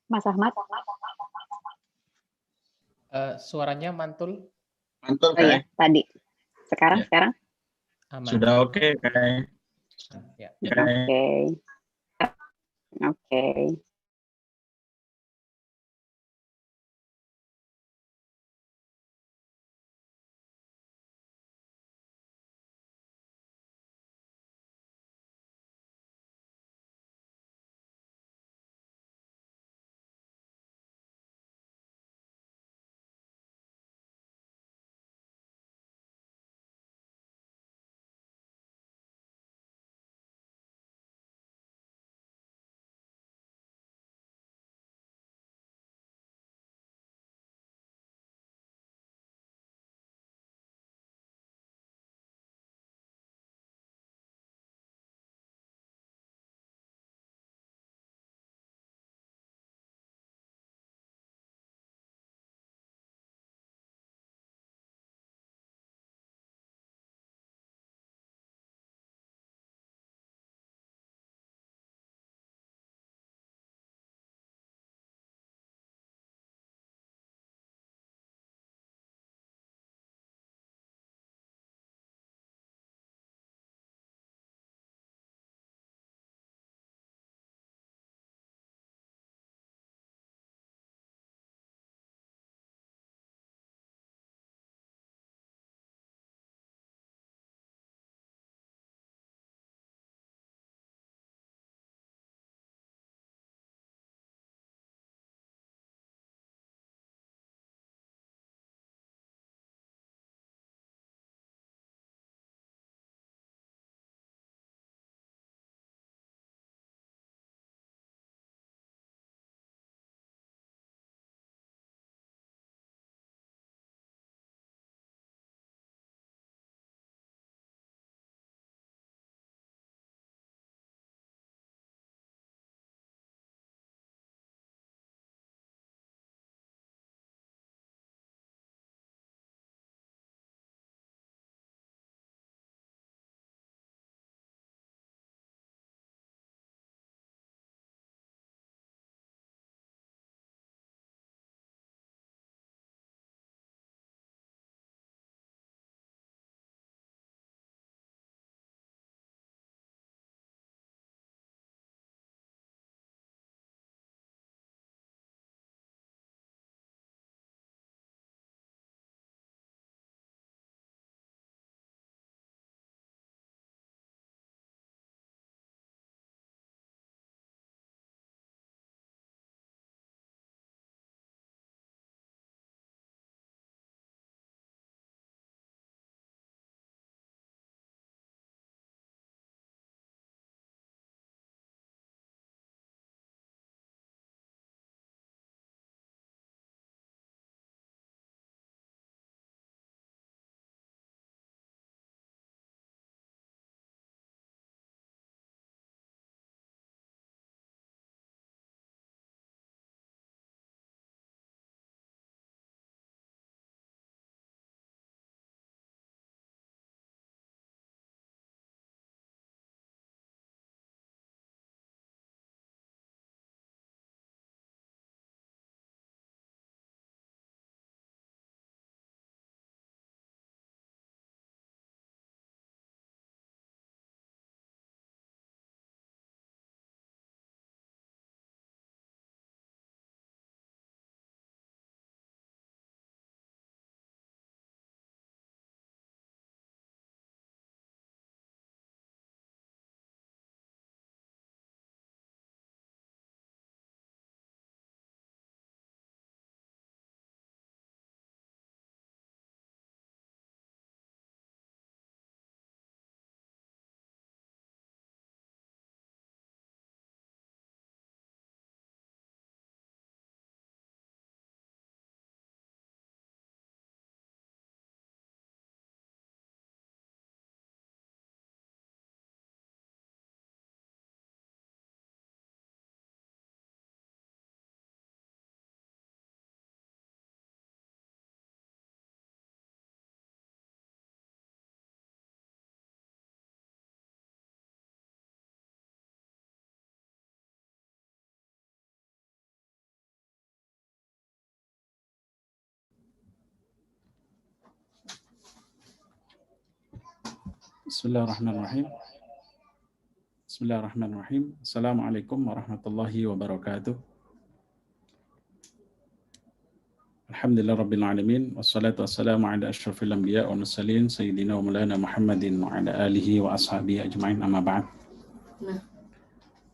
Mas Ahmad? Suaranya mantul. Mantul Oh iya, Kak. tadi. Sekarang? Ya. Aman. Sudah oke Kak. Ya. Oke. Oke. Bismillahirrahmanirrahim. Bismillahirrahmanirrahim. Assalamualaikum warahmatullahi wabarakatuh. Alhamdulillah rabbil alamin. Wassalatu wassalamu ala asyrafil anbiya wa mursalin sayyidina wa maulana Muhammadin wa ala alihi wa ashabihi ajma'in, amma ba'd.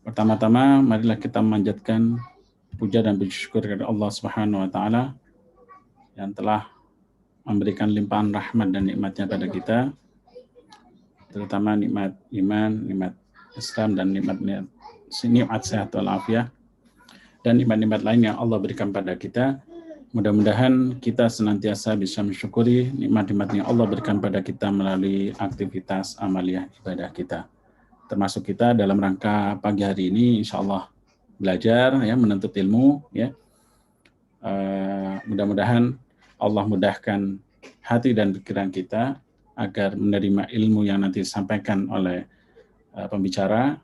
Pertama-tama marilah kita memanjatkan puja dan bersyukur kepada Allah Subhanahu wa taala yang telah memberikan limpahan rahmat dan nikmatnya pada kita, terutama nikmat iman, nikmat Islam, dan nikmat sehat walafiat, dan nikmat-nikmat lain yang Allah berikan pada kita. Mudah-mudahan kita senantiasa bisa mensyukuri nikmat-nikmat yang Allah berikan pada kita melalui aktivitas amaliyah ibadah kita. Termasuk kita dalam rangka pagi hari ini insya Allah belajar, ya, menuntut ilmu, ya. Mudah-mudahan Allah mudahkan hati dan pikiran kita agar menerima ilmu yang nanti disampaikan oleh pembicara,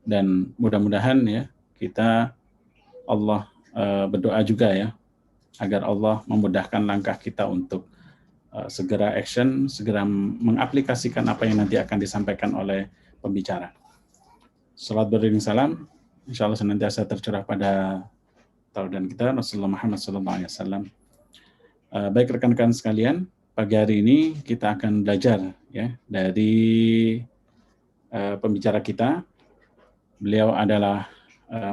dan mudah-mudahan, ya, kita Allah berdoa juga, ya, agar Allah memudahkan langkah kita untuk segera action, segera mengaplikasikan apa yang nanti akan disampaikan oleh pembicara. Salat beriring salam insya Allah senantiasa tercurah pada tauladan kita Rasulullah Muhammad SAW. Baik rekan-rekan sekalian, pagi hari ini kita akan belajar, ya, dari pembicara kita. Beliau adalah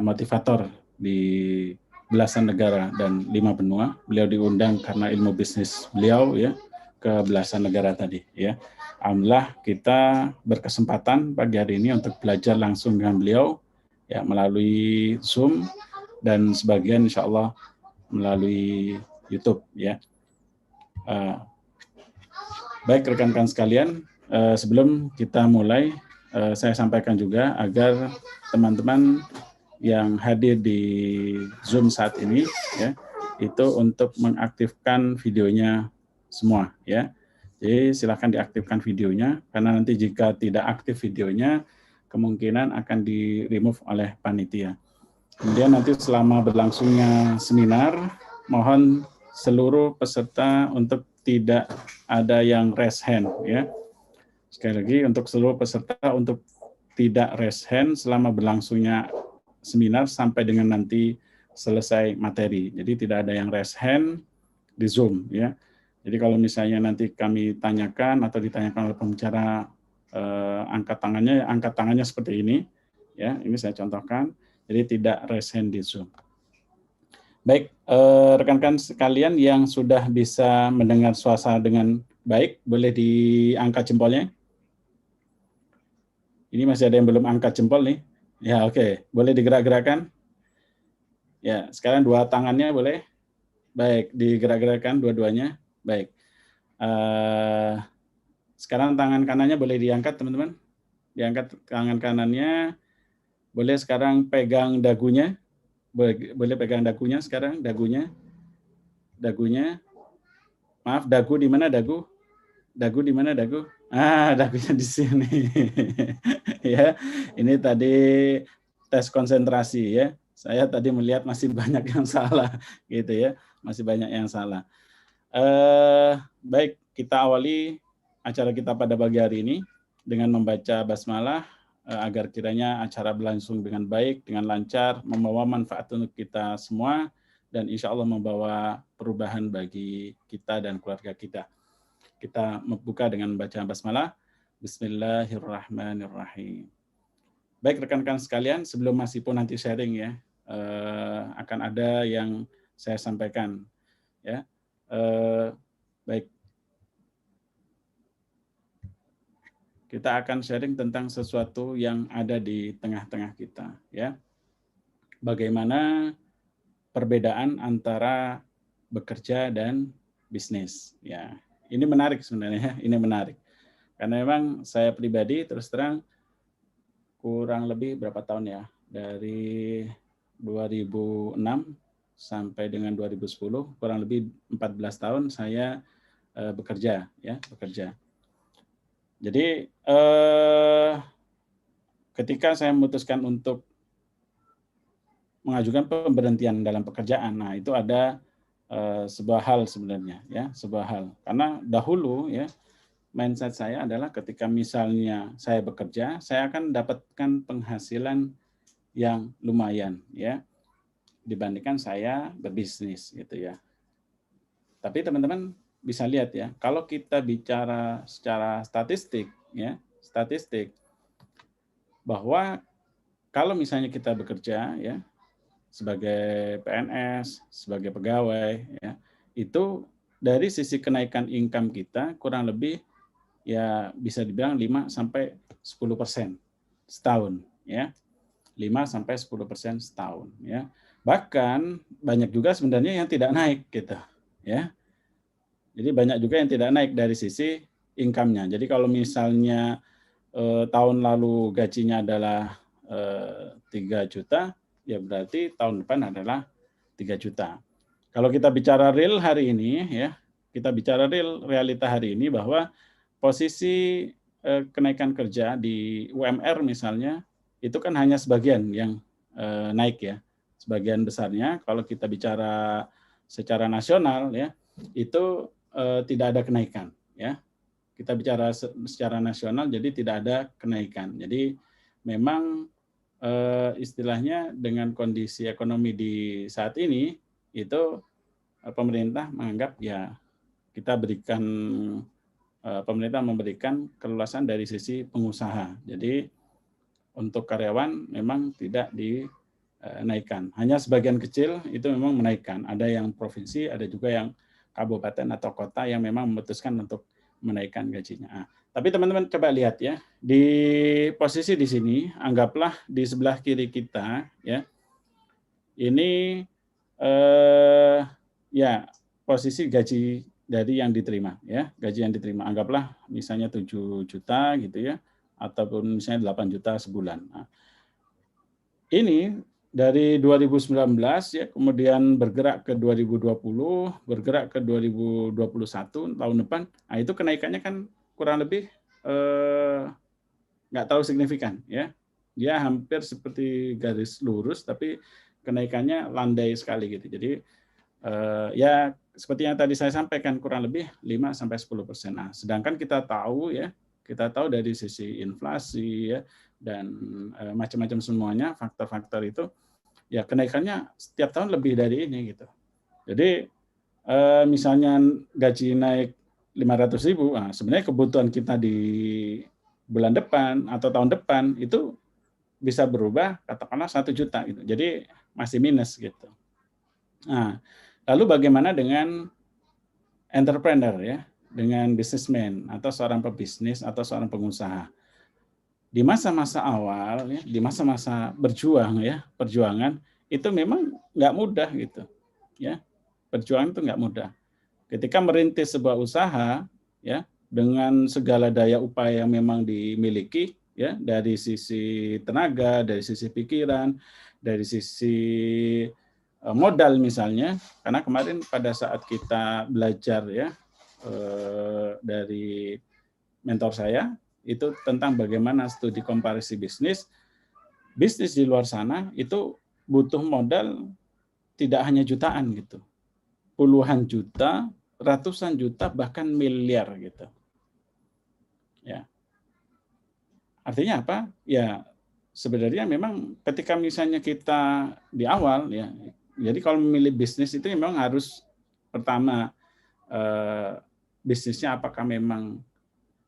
motivator di belasan negara dan 5 benua. Beliau diundang karena ilmu bisnis beliau, ya, ke belasan negara tadi, ya. Alhamdulillah kita berkesempatan pagi hari ini untuk belajar langsung dengan beliau, ya, melalui Zoom dan sebagian insya Allah melalui YouTube, ya. Baik rekan-rekan sekalian, sebelum kita mulai, saya sampaikan juga agar teman-teman yang hadir di Zoom saat ini, ya, itu untuk mengaktifkan videonya semua, ya. Jadi silakan diaktifkan videonya, karena nanti jika tidak aktif videonya, kemungkinan akan di-remove oleh panitia. Kemudian nanti selama berlangsungnya seminar, mohon seluruh peserta untuk tidak ada yang raise hand, ya. Sekali lagi, untuk seluruh peserta untuk tidak raise hand selama berlangsungnya seminar sampai dengan nanti selesai materi. Jadi tidak ada yang raise hand di Zoom, ya. Jadi kalau misalnya nanti kami tanyakan atau ditanyakan oleh pembicara angkat tangannya seperti ini, ya. Ini saya contohkan. Jadi tidak raise hand di Zoom. Baik, rekan-rekan sekalian yang sudah bisa mendengar suasana dengan baik, boleh diangkat jempolnya. Ini masih ada yang belum angkat jempol nih. Ya, oke. Boleh digerak-gerakkan? Ya, sekarang 2 tangannya boleh? Baik, digerak-gerakkan dua-duanya. Baik. Sekarang tangan kanannya boleh diangkat, teman-teman. Diangkat tangan kanannya. Boleh sekarang pegang dagunya. Boleh pegang dagunya sekarang, dagunya. Maaf, dagu di mana dagu? Dagu di mana dagu? Dagunya di sini. Ya, ini tadi tes konsentrasi, ya. Saya tadi melihat masih banyak yang salah, gitu, ya. Masih banyak yang salah. Baik, kita awali acara kita pada pagi hari ini dengan membaca basmalah agar kiranya acara berlangsung dengan baik, dengan lancar, membawa manfaat untuk kita semua, dan insya Allah membawa perubahan bagi kita dan keluarga kita. Kita membuka dengan membaca basmalah. Bismillahirrahmanirrahim. Baik rekan-rekan sekalian, sebelum Mas Ipo nanti sharing, ya, akan ada yang saya sampaikan, ya. Baik. Kita akan sharing tentang sesuatu yang ada di tengah-tengah kita, ya. Bagaimana perbedaan antara bekerja dan bisnis, ya. Ini menarik sebenarnya, ini menarik. Karena memang saya pribadi terus terang kurang lebih berapa tahun, ya, dari 2006 sampai dengan 2010, kurang lebih 14 tahun saya bekerja, ya, bekerja. Jadi ketika saya memutuskan untuk mengajukan pemberhentian dalam pekerjaan, nah itu ada sebuah hal sebenarnya, ya, sebuah hal. Karena dahulu, ya, mindset saya adalah ketika misalnya saya bekerja, saya akan dapatkan penghasilan yang lumayan ya dibandingkan saya berbisnis gitu ya. Tapi teman-teman bisa lihat ya, kalau kita bicara secara statistik ya, statistik bahwa kalau misalnya kita bekerja ya sebagai PNS, sebagai pegawai ya, itu dari sisi kenaikan income kita kurang lebih ya bisa dibilang 5 sampai 10% setahun ya. 5 sampai 10% setahun ya. Bahkan banyak juga sebenarnya yang tidak naik gitu ya. Jadi banyak juga yang tidak naik dari sisi income-nya. Jadi kalau misalnya tahun lalu gajinya adalah 3 juta, ya berarti tahun depan adalah 3 juta. Kalau kita bicara real hari ini ya, kita bicara realita hari ini bahwa posisi kenaikan kerja di UMR misalnya itu kan hanya sebagian yang naik ya. Sebagian besarnya kalau kita bicara secara nasional ya, itu tidak ada kenaikan ya. Kita bicara secara nasional jadi tidak ada kenaikan. Jadi memang istilahnya dengan kondisi ekonomi di saat ini itu pemerintah menganggap ya kita berikan pemerintah memberikan keluasan dari sisi pengusaha. Jadi untuk karyawan memang tidak dinaikkan. Hanya sebagian kecil itu memang menaikkan. Ada yang provinsi, ada juga yang kabupaten atau kota yang memang memutuskan untuk menaikkan gajinya. Nah, tapi teman-teman coba lihat ya, di posisi di sini, anggaplah di sebelah kiri kita ya, ini ya posisi gaji dari yang diterima ya, gaji yang diterima. Anggaplah misalnya 7 juta gitu ya, ataupun misalnya 8 juta sebulan. Nah, ini dari 2019 ya, kemudian bergerak ke 2020, bergerak ke 2021 tahun depan. Nah, itu kenaikannya kan kurang lebih nggak terlalu signifikan ya. Dia hampir seperti garis lurus, tapi kenaikannya landai sekali gitu. Jadi ya seperti yang tadi saya sampaikan kurang lebih 5-10%. Nah, sedangkan kita tahu ya, kita tahu dari sisi inflasi ya dan macam-macam semuanya faktor-faktor itu ya kenaikannya setiap tahun lebih dari ini gitu. Jadi misalnya gaji naik 500.000, nah sebenarnya kebutuhan kita di bulan depan atau tahun depan itu bisa berubah katakanlah 1 juta gitu. Jadi masih minus gitu. Nah, lalu bagaimana dengan entrepreneur ya, dengan businessman atau seorang pebisnis atau seorang pengusaha? Di masa-masa awal ya, di masa-masa berjuang ya, perjuangan itu memang nggak mudah gitu. Ya, perjuangan itu nggak mudah. Ketika merintis sebuah usaha ya, dengan segala daya upaya yang memang dimiliki ya, dari sisi tenaga, dari sisi pikiran, dari sisi modal misalnya, karena kemarin pada saat kita belajar ya dari mentor saya itu tentang bagaimana studi komparasi bisnis di luar sana itu butuh modal tidak hanya jutaan gitu, puluhan juta, ratusan juta, bahkan miliar gitu. Ya, artinya apa? Ya sebenarnya memang ketika misalnya kita di awal ya, jadi kalau memilih bisnis itu memang harus pertama bisnisnya apakah memang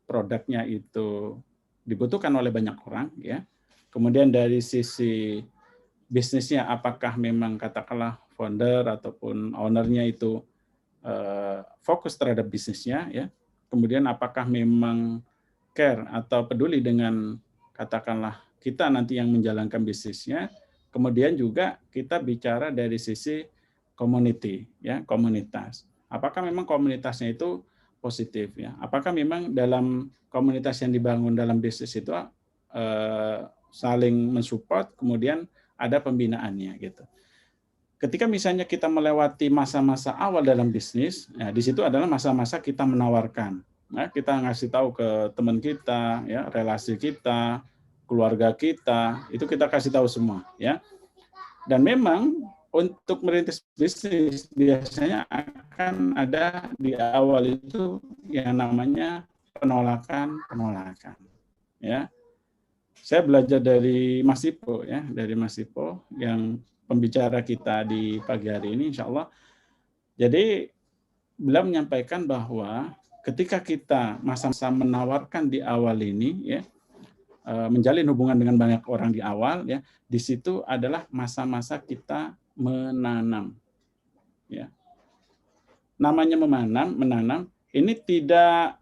produknya itu dibutuhkan oleh banyak orang ya. Kemudian dari sisi bisnisnya apakah memang katakanlah founder ataupun ownernya itu fokus terhadap bisnisnya ya. Kemudian apakah memang care atau peduli dengan katakanlah kita nanti yang menjalankan bisnisnya. Kemudian juga kita bicara dari sisi community ya, komunitas. Apakah memang komunitasnya itu positif ya? Apakah memang dalam komunitas yang dibangun dalam bisnis itu saling mensupport, kemudian ada pembinaannya gitu. Ketika misalnya kita melewati masa-masa awal dalam bisnis, ya di situ adalah masa-masa kita menawarkan. Nah, kita ngasih tahu ke teman kita, ya relasi kita, keluarga kita, itu kita kasih tahu semua, ya. Dan memang untuk merintis bisnis biasanya akan ada di awal itu yang namanya penolakan, ya. Saya belajar dari Mas Ipo, ya, dari Mas Ipo yang pembicara kita di pagi hari ini, insya Allah. Jadi beliau menyampaikan bahwa ketika kita masa-masa menawarkan di awal ini, ya, menjalin hubungan dengan banyak orang di awal, ya, di situ adalah masa-masa kita menanam, ya. Namanya menanam ini tidak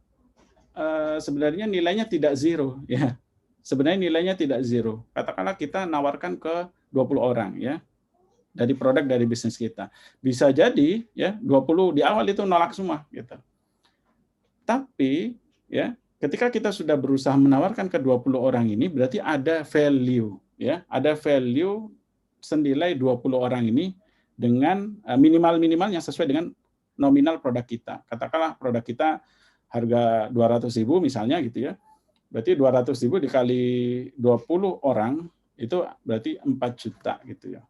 sebenarnya nilainya tidak zero, ya. Sebenarnya nilainya tidak zero. Katakanlah kita nawarkan ke 20 orang, ya, dari produk dari bisnis kita. Bisa jadi, ya, 20 di awal itu nolak semua, gitu. Tapi, ya, ketika kita sudah berusaha menawarkan ke 20 orang ini, berarti ada value, ya, ada value senilai 20 orang ini dengan minimal yang sesuai dengan nominal produk kita. Katakanlah produk kita harga 200.000 misalnya, gitu ya. Berarti 200.000 dikali 20 orang itu berarti 4 juta, gitu ya.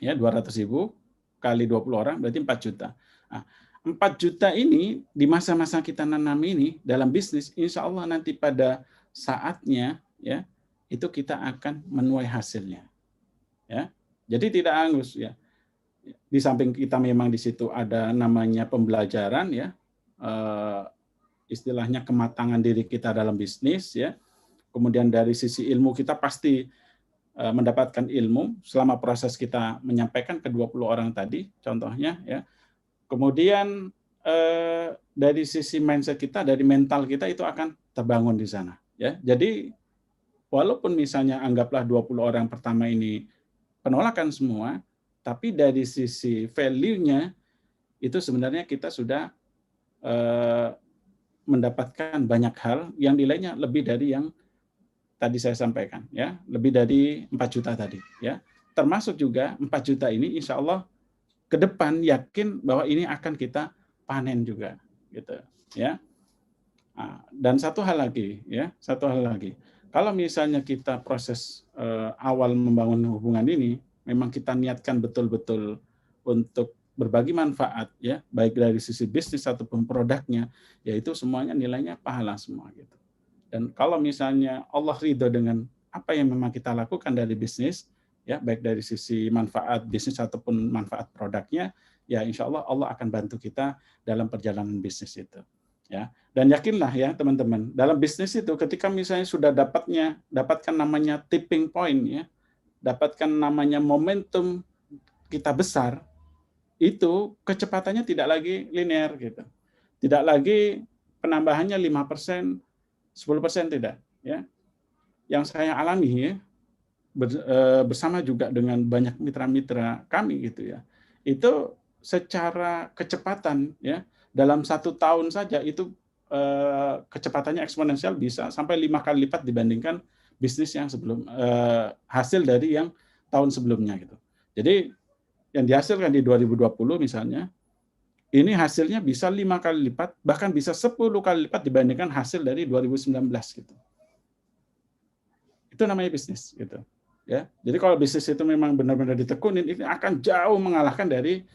Ya, 200.000 kali 20 orang berarti 4 juta. Nah, 4 juta ini di masa-masa kita nanam ini dalam bisnis, insya Allah nanti pada saatnya, ya, itu kita akan menuai hasilnya. Ya, jadi tidak hangus, ya. Di samping kita memang di situ ada namanya pembelajaran, ya, istilahnya kematangan diri kita dalam bisnis, ya. Kemudian dari sisi ilmu kita pasti mendapatkan ilmu selama proses kita menyampaikan ke 20 orang tadi, contohnya, ya. Kemudian dari sisi mindset kita, dari mental kita itu akan terbangun di sana, ya. Jadi walaupun misalnya anggaplah 20 orang pertama ini penolakan semua, tapi dari sisi value-nya itu sebenarnya kita sudah mendapatkan banyak hal yang nilainya lebih dari yang tadi saya sampaikan, ya, lebih dari 4 juta tadi, ya. Termasuk juga 4 juta ini insya Allah ke depan yakin bahwa ini akan kita panen juga, gitu, ya. Nah, dan satu hal lagi, ya, kalau misalnya kita proses awal membangun hubungan ini memang kita niatkan betul-betul untuk berbagi manfaat, ya, baik dari sisi bisnis ataupun produknya, yaitu semuanya nilainya pahala semua, gitu. Dan kalau misalnya Allah ridho dengan apa yang memang kita lakukan dari bisnis, ya, baik dari sisi manfaat bisnis ataupun manfaat produknya, ya insya Allah Allah akan bantu kita dalam perjalanan bisnis itu, ya. Dan yakinlah, ya, teman-teman, dalam bisnis itu ketika misalnya sudah dapatkan namanya tipping point, ya, dapatkan namanya momentum kita besar, itu kecepatannya tidak lagi linear, gitu. Tidak lagi penambahannya 5%, 10% tidak, ya. Yang saya alami, ya, bersama juga dengan banyak mitra-mitra kami, gitu ya. Itu secara kecepatan, ya, dalam 1 tahun saja itu kecepatannya eksponensial bisa sampai 5 kali lipat dibandingkan bisnis yang sebelum hasil dari yang tahun sebelumnya, gitu. Jadi yang dihasilkan di 2020 misalnya, ini hasilnya bisa 5 kali lipat, bahkan bisa 10 kali lipat dibandingkan hasil dari 2019, gitu. Itu namanya bisnis, gitu, ya. Jadi kalau bisnis itu memang benar-benar ditekunin, ini akan jauh mengalahkan dari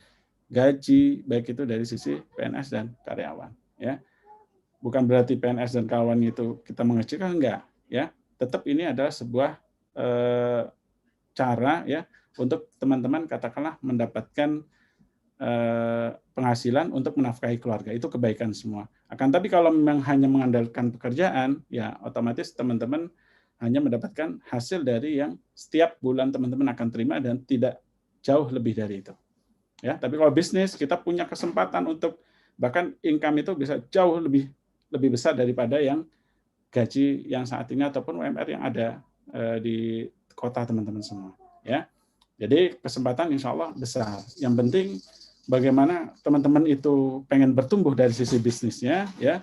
gaji, baik itu dari sisi PNS dan karyawan, ya. Bukan berarti PNS dan kawan itu kita mengecilkan, enggak, ya. Tetap ini adalah sebuah cara, ya, untuk teman-teman katakanlah mendapatkan penghasilan untuk menafkahi keluarga, itu kebaikan semua. Akan tapi kalau memang hanya mengandalkan pekerjaan, ya otomatis teman-teman hanya mendapatkan hasil dari yang setiap bulan teman-teman akan terima dan tidak jauh lebih dari itu, ya. Tapi kalau bisnis kita punya kesempatan untuk bahkan income itu bisa jauh lebih besar daripada yang gaji yang saat ini ataupun UMR yang ada di kota teman-teman semua, ya. Jadi kesempatan insya Allah besar. Yang penting bagaimana teman-teman itu pengen bertumbuh dari sisi bisnisnya, ya,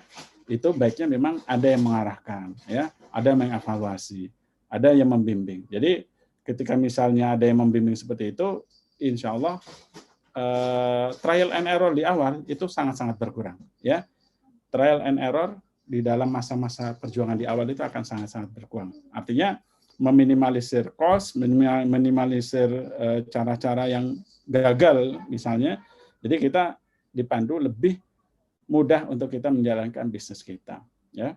itu baiknya memang ada yang mengarahkan, ya, ada yang mengevaluasi, ada yang membimbing. Jadi ketika misalnya ada yang membimbing seperti itu, insya Allah trial and error di awal itu sangat-sangat berkurang, ya. Trial and error di dalam masa-masa perjuangan di awal itu akan sangat-sangat berkurang. Artinya meminimalisir cost, meminimalisir cara-cara yang gagal misalnya. Jadi kita dipandu lebih mudah untuk kita menjalankan bisnis kita. Ya,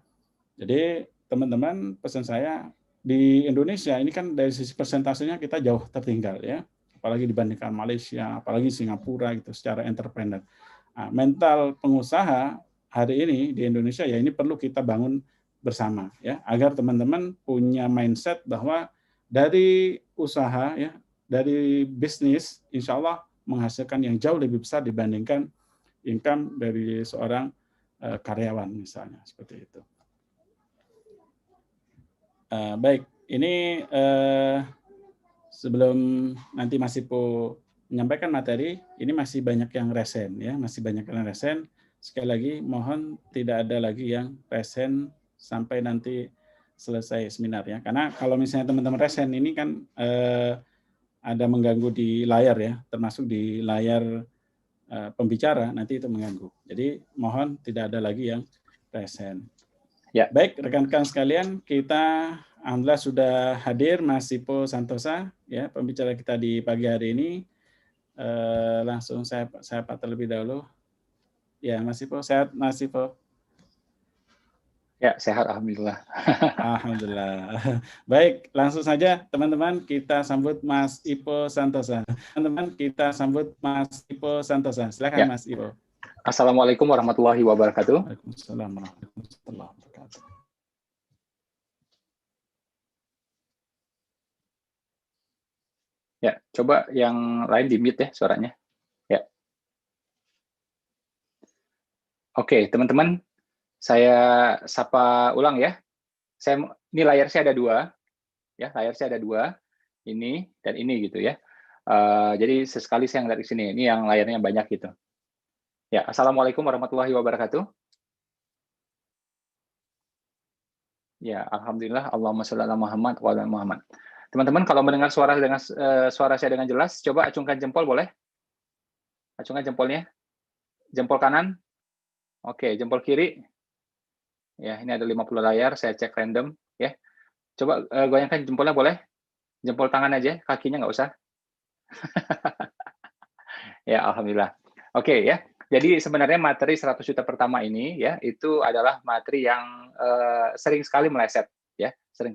jadi teman-teman, pesan saya di Indonesia ini kan dari sisi persentasenya kita jauh tertinggal ya, apalagi dibandingkan Malaysia, apalagi Singapura gitu secara entrepreneur. Nah, mental pengusaha hari ini di Indonesia ya ini perlu kita bangun bersama ya, agar teman-teman punya mindset bahwa dari usaha ya, dari bisnis insya Allah menghasilkan yang jauh lebih besar dibandingkan income dari seorang karyawan misalnya, seperti itu. Baik, ini sebelum nanti Mas Ipo menyampaikan materi, ini masih banyak yang resen ya, masih banyak yang resen. Sekali lagi mohon tidak ada lagi yang resen sampai nanti selesai seminar ya. Karena kalau misalnya teman-teman resen ini kan ada mengganggu di layar ya, termasuk di layar pembicara nanti itu mengganggu. Jadi mohon tidak ada lagi yang resen. Ya, baik rekan-rekan sekalian, kita alhamdulillah sudah hadir Mas Ipo Santosa, ya pembicara kita di pagi hari ini. Langsung saya terlebih dahulu. Ya, Mas Ipo, sehat Mas Ipo? Ya, sehat alhamdulillah. Alhamdulillah. Baik, langsung saja teman-teman kita sambut Mas Ipo Santosa. Teman-teman kita sambut Mas Ipo Santosa. Silakan ya. Mas Ipo. Assalamualaikum warahmatullahi wabarakatuh. Waalaikumsalam warahmatullahi wabarakatuh. Ya, coba yang lain di-mute ya suaranya. Ya. Oke, teman-teman, saya sapa ulang ya. Ini layar saya ada dua, ya layar saya ada dua, ini dan ini gitu ya. Jadi sesekali saya ngeliat di sini, ini yang layarnya banyak gitu. Ya, assalamualaikum warahmatullahi wabarakatuh. Ya, alhamdulillah. Allahumma sholli ala Muhammad wa ala Muhammad. Teman-teman, kalau mendengar suara saya dengan jelas, coba acungkan jempol boleh? Acungkan jempolnya. Jempol kanan. Oke, jempol kiri. Ya, ini ada 50 layar, saya cek random ya. Coba goyangkan jempolnya boleh? Jempol tangan aja, kakinya nggak usah. Ya, alhamdulillah. Oke ya. Jadi sebenarnya materi 100 juta pertama ini ya itu adalah materi yang sering sekali meleset ya, sering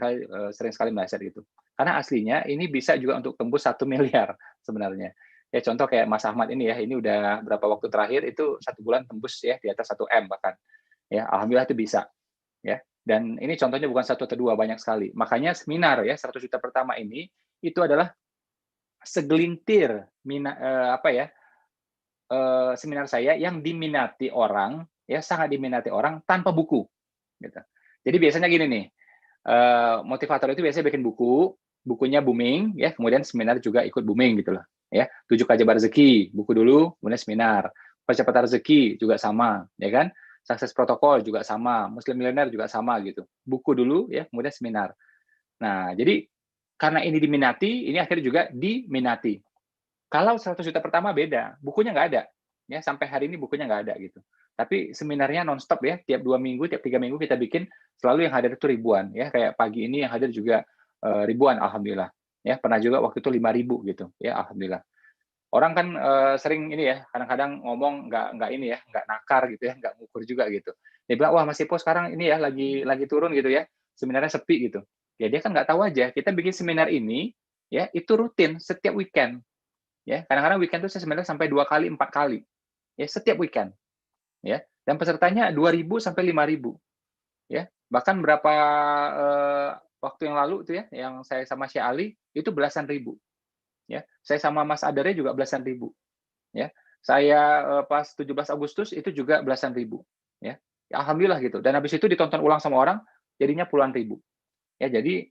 sekali meleset gitu. Karena aslinya ini bisa juga untuk tembus 1 miliar sebenarnya. Ya contoh kayak Mas Ahmad ini ya, ini udah berapa waktu terakhir itu 1 bulan tembus ya di atas 1 M bahkan. Ya, alhamdulillah itu bisa. Ya. Dan ini contohnya bukan 1 atau 2, banyak sekali. Makanya seminar ya 100 juta pertama ini itu adalah segelintir seminar saya yang diminati orang, ya sangat diminati orang tanpa buku. Gitu. Jadi biasanya gini nih, motivator itu biasanya bikin buku, bukunya booming, ya kemudian seminar juga ikut booming gitu loh. Ya, 7 keajaiban rezeki, buku dulu, kemudian seminar. Percepatan rezeki juga sama, ya kan? Sukses protokol juga sama, Muslim milioner juga sama gitu. Buku dulu, ya kemudian seminar. Nah, jadi karena ini diminati, ini akhirnya juga diminati. Kalau 100 juta pertama beda, bukunya nggak ada. Ya, sampai hari ini bukunya nggak ada gitu. Tapi seminarnya nonstop ya, tiap 2 minggu, tiap 3 minggu kita bikin, selalu yang hadir itu ribuan. Ya, kayak pagi ini yang hadir juga ribuan, alhamdulillah. Ya, pernah juga waktu itu 5.000 gitu. Ya, alhamdulillah. Orang kan sering ini ya, kadang-kadang ngomong nggak ini ya, nggak nakar gitu ya, nggak ngukur juga gitu. Dia bilang, wah Mas Ipo sekarang ini ya lagi turun gitu ya, seminarnya sepi gitu. Ya dia kan nggak tahu aja, kita bikin seminar ini ya itu rutin setiap weekend. Ya, kadang-kadang weekend itu saya sebenarnya sampai 2 kali, 4 kali. Ya, setiap weekend. Ya, dan pesertanya 2.000 sampai 5.000. Ya, bahkan berapa waktu yang lalu itu ya, yang saya sama Syekh Ali itu belasan ribu. Ya, saya sama Mas Adare juga belasan ribu. Ya, saya pas 17 Agustus itu juga belasan ribu. Ya, alhamdulillah gitu. Dan habis itu ditonton ulang sama orang, jadinya puluhan ribu. Ya, jadi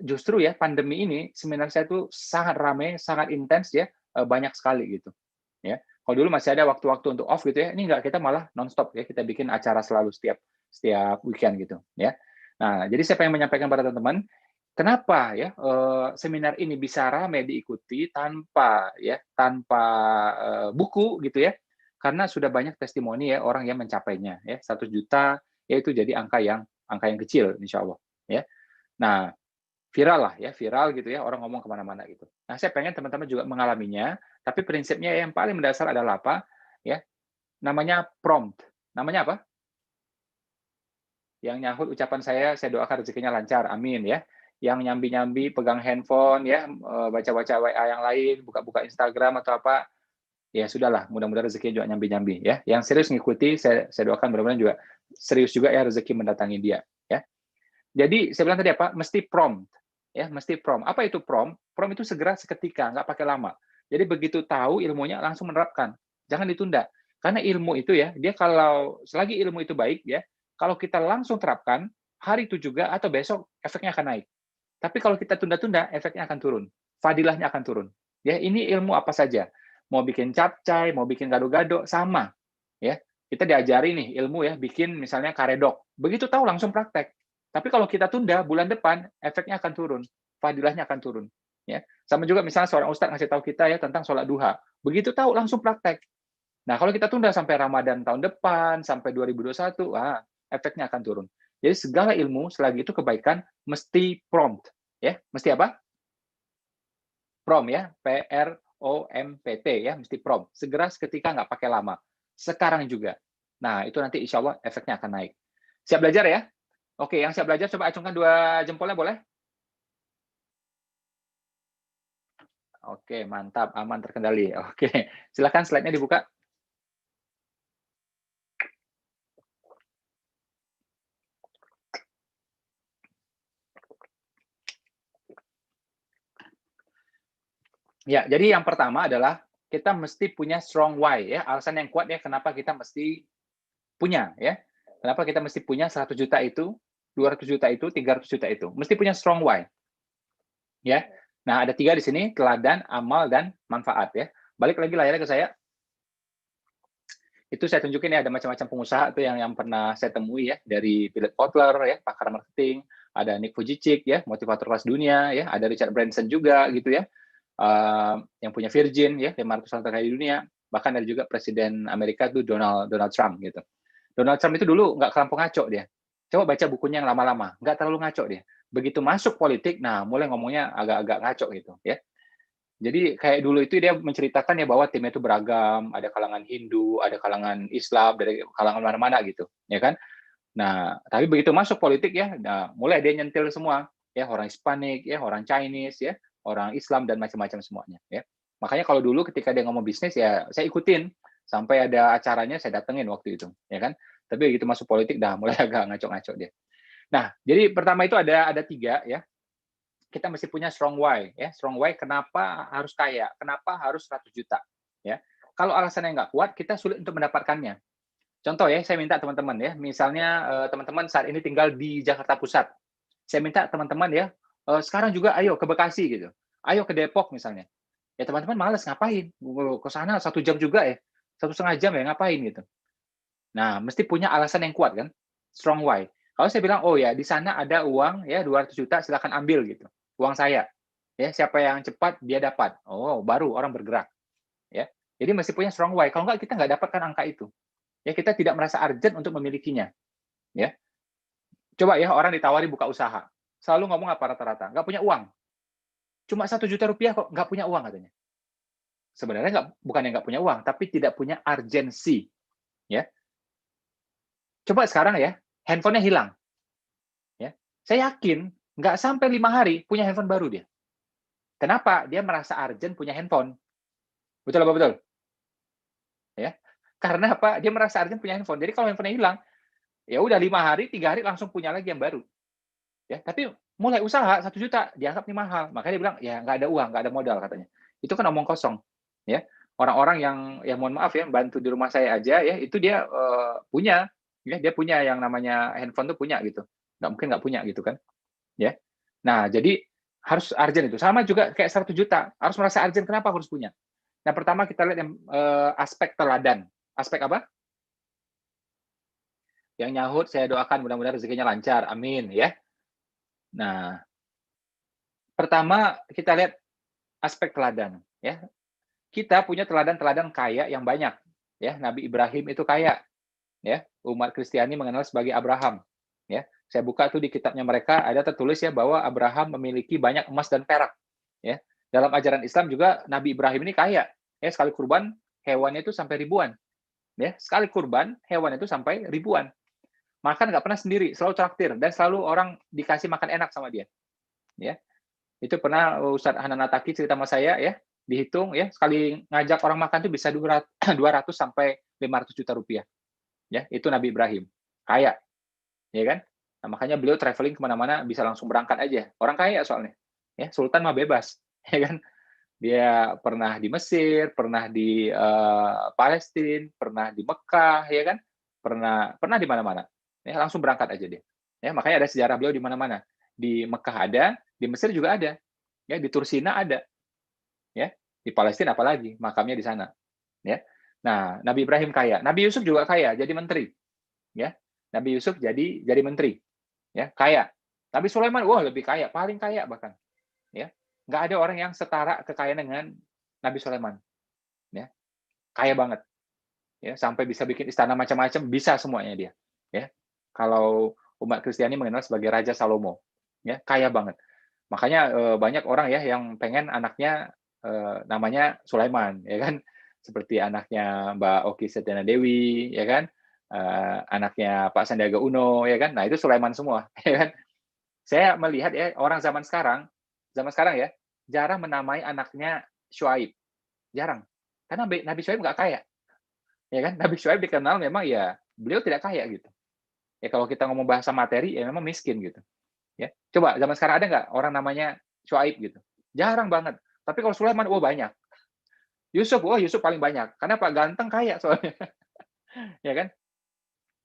justru ya pandemi ini seminar saya itu sangat ramai, sangat intens ya, banyak sekali gitu. Ya, kalau dulu masih ada waktu-waktu untuk off gitu ya, ini enggak, kita malah nonstop ya, kita bikin acara selalu setiap weekend gitu ya. Nah, jadi saya pengen menyampaikan pada teman-teman, kenapa ya seminar ini bisa ramai diikuti tanpa buku gitu ya, karena sudah banyak testimoni ya orang yang mencapainya ya, 100 juta ya itu jadi angka yang kecil insya Allah ya. Nah, viral gitu ya, orang ngomong kemana-mana gitu. Nah, saya pengen teman-teman juga mengalaminya, tapi prinsipnya yang paling mendasar adalah apa? Ya, namanya prompt. Namanya apa? Yang nyahut ucapan saya doakan rezekinya lancar, amin ya. Yang nyambi-nyambi, pegang handphone ya, baca-baca WA yang lain, buka-buka Instagram atau apa, ya sudahlah, mudah-mudahan rezekinya juga nyambi-nyambi ya. Yang serius ngikuti, saya doakan mudah-mudahan juga serius juga ya rezeki mendatangi dia ya. Jadi saya bilang tadi apa? Mesti prompt ya, mesti prompt. Apa itu prompt? Prompt itu segera seketika, nggak pakai lama. Jadi begitu tahu ilmunya langsung menerapkan, jangan ditunda. Karena ilmu itu ya, dia kalau selagi ilmu itu baik ya, kalau kita langsung terapkan hari itu juga atau besok efeknya akan naik. Tapi kalau kita tunda-tunda, efeknya akan turun, fadilahnya akan turun. Ya, ini ilmu apa saja. Mau bikin capcay, mau bikin gado-gado, sama. Ya, kita diajari nih ilmu ya, bikin misalnya karedok. Begitu tahu langsung praktek. Tapi kalau kita tunda bulan depan, efeknya akan turun, fadilahnya akan turun. Ya, sama juga misalnya seorang ustadz ngasih tahu kita ya tentang sholat duha. Begitu tahu langsung praktek. Nah, kalau kita tunda sampai Ramadan tahun depan, sampai 2021, efeknya akan turun. Jadi segala ilmu selagi itu kebaikan mesti prompt, ya, mesti apa? Prompt ya, PROMPT ya, mesti prompt. Segera seketika, nggak pakai lama. Sekarang juga. Nah, itu nanti insya Allah efeknya akan naik. Siap belajar ya? Oke, yang siap belajar coba acungkan 2 jempolnya boleh? Oke, mantap, aman, terkendali. Oke, silakan slide-nya dibuka. Ya, jadi yang pertama adalah kita mesti punya strong why ya, alasan yang kuat ya kenapa kita mesti punya ya. Kenapa kita mesti punya 100 juta itu, 200 juta itu, 300 juta itu. Mesti punya strong why. Ya. Nah, ada 3 di sini, teladan, amal, dan manfaat ya. Balik lagi layarnya ke saya. Itu saya tunjukin ya, ada macam-macam pengusaha tuh yang pernah saya temui ya, dari Philip Kotler ya, pakar marketing, ada Nick Vujicic ya, motivator kelas dunia ya, ada Richard Branson juga gitu ya. Yang punya Virgin ya, 500 orang terkaya di dunia, bahkan ada juga Presiden Amerika tuh Donald Trump gitu. Donald Trump itu dulu nggak kelampau ngaco dia. Coba baca bukunya yang lama-lama, nggak terlalu ngaco dia. Begitu masuk politik, nah mulai ngomongnya agak-agak ngaco gitu ya. Jadi kayak dulu itu dia menceritakan ya bahwa timnya itu beragam, ada kalangan Hindu, ada kalangan Islam, dari kalangan mana-mana gitu, ya kan? Nah, tapi begitu masuk politik ya, nah mulai dia nyentil semua, ya orang Hispanik, ya orang Chinese, ya orang Islam dan macam-macam semuanya, ya. Makanya kalau dulu ketika dia ngomong bisnis ya saya ikutin sampai ada acaranya saya datengin waktu itu, ya kan. Tapi begitu masuk politik dah mulai agak ngaco-ngaco dia. Nah, jadi pertama itu ada 3 ya. Kita mesti punya strong why ya. Strong why kenapa harus kaya? Kenapa harus 100 juta? Ya. Kalau alasannya nggak kuat, kita sulit untuk mendapatkannya. Contoh ya, saya minta teman-teman ya, misalnya teman-teman saat ini tinggal di Jakarta Pusat. Saya minta teman-teman ya, sekarang juga ayo ke Bekasi gitu. Ayo ke Depok misalnya. Ya teman-teman males ngapain? Ke sana 1 jam juga ya. 1,5 jam ya ngapain gitu. Nah, mesti punya alasan yang kuat kan? Strong why. Kalau saya bilang, oh ya di sana ada uang ya 200 juta silakan ambil gitu. Uang saya. Ya, siapa yang cepat dia dapat. Oh, baru orang bergerak. Ya. Jadi mesti punya strong why. Kalau enggak kita nggak dapatkan angka itu. Ya, kita tidak merasa urgent untuk memilikinya. Ya. Coba ya orang ditawari buka usaha. Selalu ngomong apa rata-rata? Nggak punya uang. Cuma 1 juta rupiah kok nggak punya uang katanya. Sebenarnya bukan yang nggak punya uang, tapi tidak punya urgensi. Ya. Coba sekarang ya, handphonenya hilang. Ya. Saya yakin nggak sampai 5 hari punya handphone baru dia. Kenapa? Dia merasa urgent punya handphone. Betul apa betul? Ya. Karena apa? Dia merasa urgent punya handphone. Jadi kalau handphonenya hilang, ya udah 5 hari, 3 hari langsung punya lagi yang baru. Ya, tapi mulai usaha 1 juta dianggap ini mahal. Makanya dia bilang, ya nggak ada uang, nggak ada modal katanya. Itu kan omong kosong. Ya. Orang-orang yang mohon maaf ya, bantu di rumah saya aja ya, itu dia punya ya, dia punya yang namanya handphone tuh punya gitu. Nggak mungkin nggak punya gitu kan. Ya. Nah, jadi harus urgent itu. Sama juga kayak 100 juta, harus merasa urgent. Kenapa harus punya? Nah, pertama kita lihat yang aspek teladan. Aspek apa? Yang nyahut, saya doakan mudah-mudahan rezekinya lancar. Amin. Ya. Nah, pertama kita lihat aspek teladan. Ya. Kita punya teladan-teladan kaya yang banyak. Ya, Nabi Ibrahim itu kaya. Ya, umat Kristiani mengenal sebagai Abraham. Ya, saya buka tuh di kitabnya mereka ada tertulis ya bahwa Abraham memiliki banyak emas dan perak. Ya, dalam ajaran Islam juga Nabi Ibrahim ini kaya. Ya, sekali kurban hewannya itu sampai ribuan. ya, sekali kurban hewan itu sampai ribuan. Makan nggak pernah sendiri, selalu traktir dan selalu orang dikasih makan enak sama dia. Ya, itu pernah Ustadz Hanan Ataki cerita sama saya ya, dihitung ya, sekali ngajak orang makan itu bisa 200 sampai 500 juta rupiah. Ya, itu Nabi Ibrahim. Kaya, ya kan? Nah, makanya beliau traveling kemana-mana bisa langsung berangkat aja. Orang kaya soalnya. Ya, Sultan mah bebas, ya kan? Dia pernah di Mesir, pernah di Palestina, pernah di Mekah, ya kan? Pernah di mana-mana. Ya, langsung berangkat aja dia. Ya, makanya ada sejarah beliau di mana-mana. Di Mekah ada, di Mesir juga ada. Ya, di Tursina ada. Ya, di Palestina apalagi, makamnya di sana. Ya. Nah, Nabi Ibrahim kaya, Nabi Yusuf juga kaya, jadi menteri. Ya. Nabi Yusuf jadi menteri. Ya, kaya. Nabi Sulaiman wah lebih kaya, paling kaya bahkan. Ya. Nggak ada orang yang setara kekayaan dengan Nabi Sulaiman. Ya. Kaya banget. Ya, sampai bisa bikin istana macam-macam, bisa semuanya dia. Ya. Kalau umat Kristiani mengenal sebagai Raja Salomo. Ya, kaya banget. Makanya banyak orang ya yang pengen anaknya namanya Sulaiman, ya kan? Seperti anaknya Mbak Oki Setiana Dewi, ya kan? Anaknya Pak Sandiaga Uno, ya kan? Nah, itu Sulaiman semua, ya kan? Saya melihat ya orang zaman sekarang ya, jarang menamai anaknya Syuaib. Jarang. Karena Nabi Syuaib nggak kaya. Ya kan? Nabi Syuaib dikenal memang ya beliau tidak kaya gitu. Ya kalau kita ngomong bahasa materi ya memang miskin gitu. Ya. Coba zaman sekarang ada nggak orang namanya Syuaib gitu? Jarang banget. Tapi kalau Sulaiman, oh banyak. Yusuf, oh Yusuf paling banyak. Karena Pak ganteng kaya soalnya. Ya kan?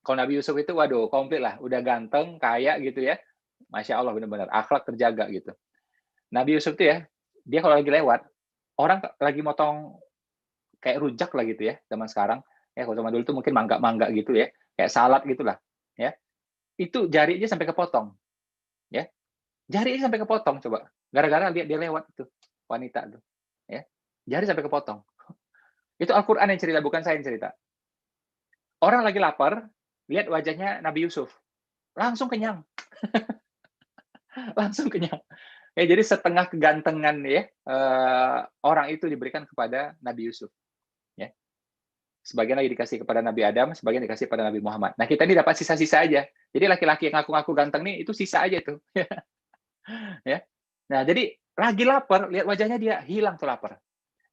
Kalau Nabi Yusuf itu, waduh, komplit lah. Udah ganteng, kaya gitu ya. Masya Allah, benar-benar. Akhlak terjaga gitu. Nabi Yusuf itu ya, dia kalau lagi lewat, orang lagi motong kayak rujak lah gitu ya, zaman sekarang. Ya, kalau zaman dulu tuh mungkin mangga-mangga gitu ya. Kayak salad gitulah. Ya. Itu jarinya sampai kepotong. Ya. Jarinya sampai kepotong, coba. Gara-gara lihat dia lewat itu, wanita tuh. Ya. Jari sampai kepotong. Itu Al-Quran yang cerita, bukan saya yang cerita. Orang lagi lapar, lihat wajahnya Nabi Yusuf. Langsung kenyang. Langsung kenyang. Ya, jadi setengah kegantengan ya orang itu diberikan kepada Nabi Yusuf. Ya. Sebagian lagi dikasih kepada Nabi Adam, sebagian dikasih kepada Nabi Muhammad. Nah, kita ini dapat sisa-sisa aja. Jadi laki-laki yang ngaku-ngaku ganteng nih, itu sisa aja tuh. Ya. Nah, jadi lagi lapar, lihat wajahnya dia, hilang tuh lapar.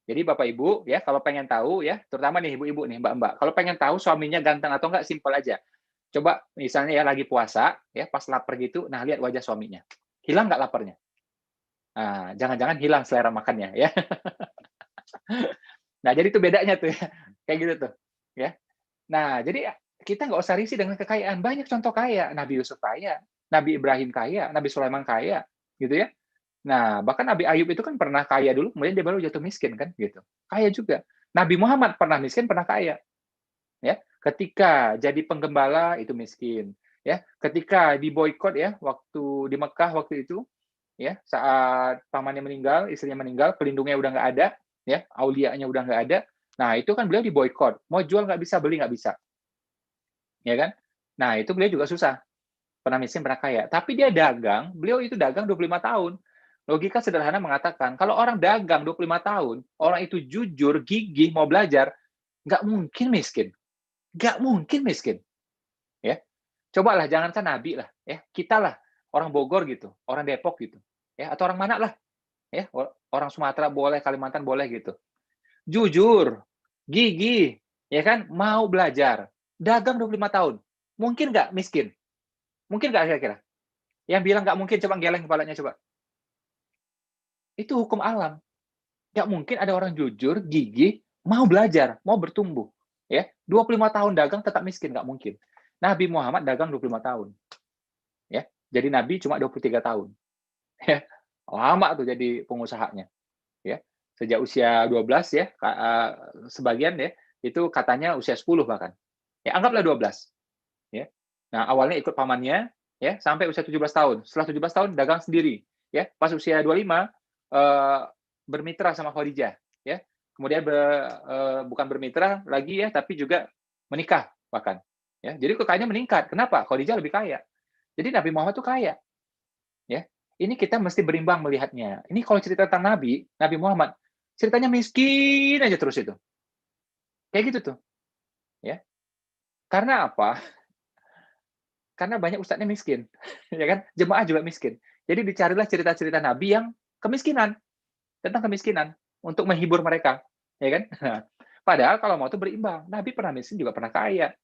Jadi Bapak Ibu ya kalau pengen tahu ya, terutama nih ibu-ibu nih, Mbak-mbak, kalau pengen tahu suaminya ganteng atau enggak, simpel aja. Coba misalnya ya lagi puasa ya, pas lapar gitu, nah lihat wajah suaminya. Hilang nggak laparnya? Nah, jangan-jangan hilang selera makannya ya. Nah, jadi itu bedanya tuh ya. Kayak gitu tuh, ya. Nah, jadi kita nggak usah risih dengan kekayaan. Banyak contoh kaya. Nabi Yusuf kaya, Nabi Ibrahim kaya, Nabi Sulaiman kaya, gitu ya. Nah, bahkan Nabi Ayub itu kan pernah kaya dulu, kemudian dia baru jatuh miskin kan, gitu. Kaya juga. Nabi Muhammad pernah miskin, pernah kaya. Ya, ketika jadi penggembala itu miskin. Ya, ketika diboikot ya, waktu di Mekah waktu itu, ya saat pamannya meninggal, istrinya meninggal, pelindungnya udah nggak ada, ya, aulianya udah nggak ada. Nah, itu kan beliau diboikot. Mau jual nggak bisa, beli nggak bisa. Ya kan? Nah, itu beliau juga susah. Pernah miskin, pernah kaya. Tapi dia dagang, beliau itu dagang 25 tahun. Logika sederhana mengatakan, kalau orang dagang 25 tahun, orang itu jujur, gigih, mau belajar, nggak mungkin miskin. Nggak mungkin miskin. Ya. Cobalah, jangankan Nabi lah. Ya. Kita lah, orang Bogor gitu, orang Depok gitu. Ya. Atau orang mana lah. Ya. Orang Sumatera boleh, Kalimantan boleh gitu. Jujur, gigih, ya kan, mau belajar. Dagang 25 tahun. Mungkin nggak miskin? Mungkin nggak kira-kira? Yang bilang nggak mungkin, coba geleng kepalanya coba. Itu hukum alam. Nggak mungkin ada orang jujur, gigih, mau belajar, mau bertumbuh. Ya, 25 tahun dagang tetap miskin, nggak mungkin. Nabi Muhammad dagang 25 tahun. Ya, jadi Nabi cuma 23 tahun. Ya, lama tuh jadi pengusahanya. Ya, sejak usia 12 ya, sebagian ya, itu katanya usia 10 bahkan. Ya, anggaplah 12. Ya. Nah, awalnya ikut pamannya ya sampai usia 17 tahun. Setelah 17 tahun dagang sendiri. Ya, pas usia 25 bermitra sama Khadijah ya. Kemudian bukan bermitra lagi ya, tapi juga menikah bahkan. Ya, jadi kekayaannya meningkat. Kenapa? Khadijah lebih kaya. Jadi Nabi Muhammad tuh kaya. Ya. Ini kita mesti berimbang melihatnya. Ini kalau cerita tentang Nabi Muhammad, ceritanya miskin aja terus itu. Kayak gitu tuh. Ya. Karena apa? Karena banyak ustadznya miskin, ya kan? Jemaah juga miskin. Jadi dicarilah cerita-cerita Nabi yang kemiskinan, tentang kemiskinan untuk menghibur mereka, ya kan? Padahal kalau mau tuh berimbang. Nabi pernah miskin juga pernah kaya,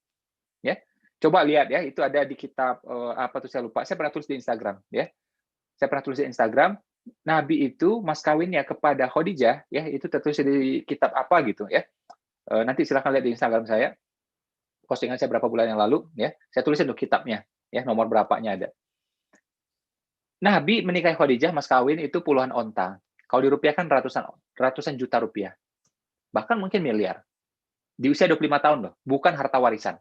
ya. Coba lihat ya, itu ada di kitab apa tuh saya lupa. Saya pernah tulis di Instagram, ya. Saya pernah tulis di Instagram, Nabi itu mas kawinnya kepada Khadijah, ya itu tertulis di kitab apa gitu, ya. Nanti silahkan lihat di Instagram saya. Postingan saya berapa bulan yang lalu, ya. Saya tulisin tuh kitabnya, ya nomor berapanya ada. Nabi menikahi Khadijah, mas kawin itu puluhan onta. Kalau dirupiahkan ratusan juta rupiah. Bahkan mungkin miliar. Di usia 25 tahun loh, bukan harta warisan.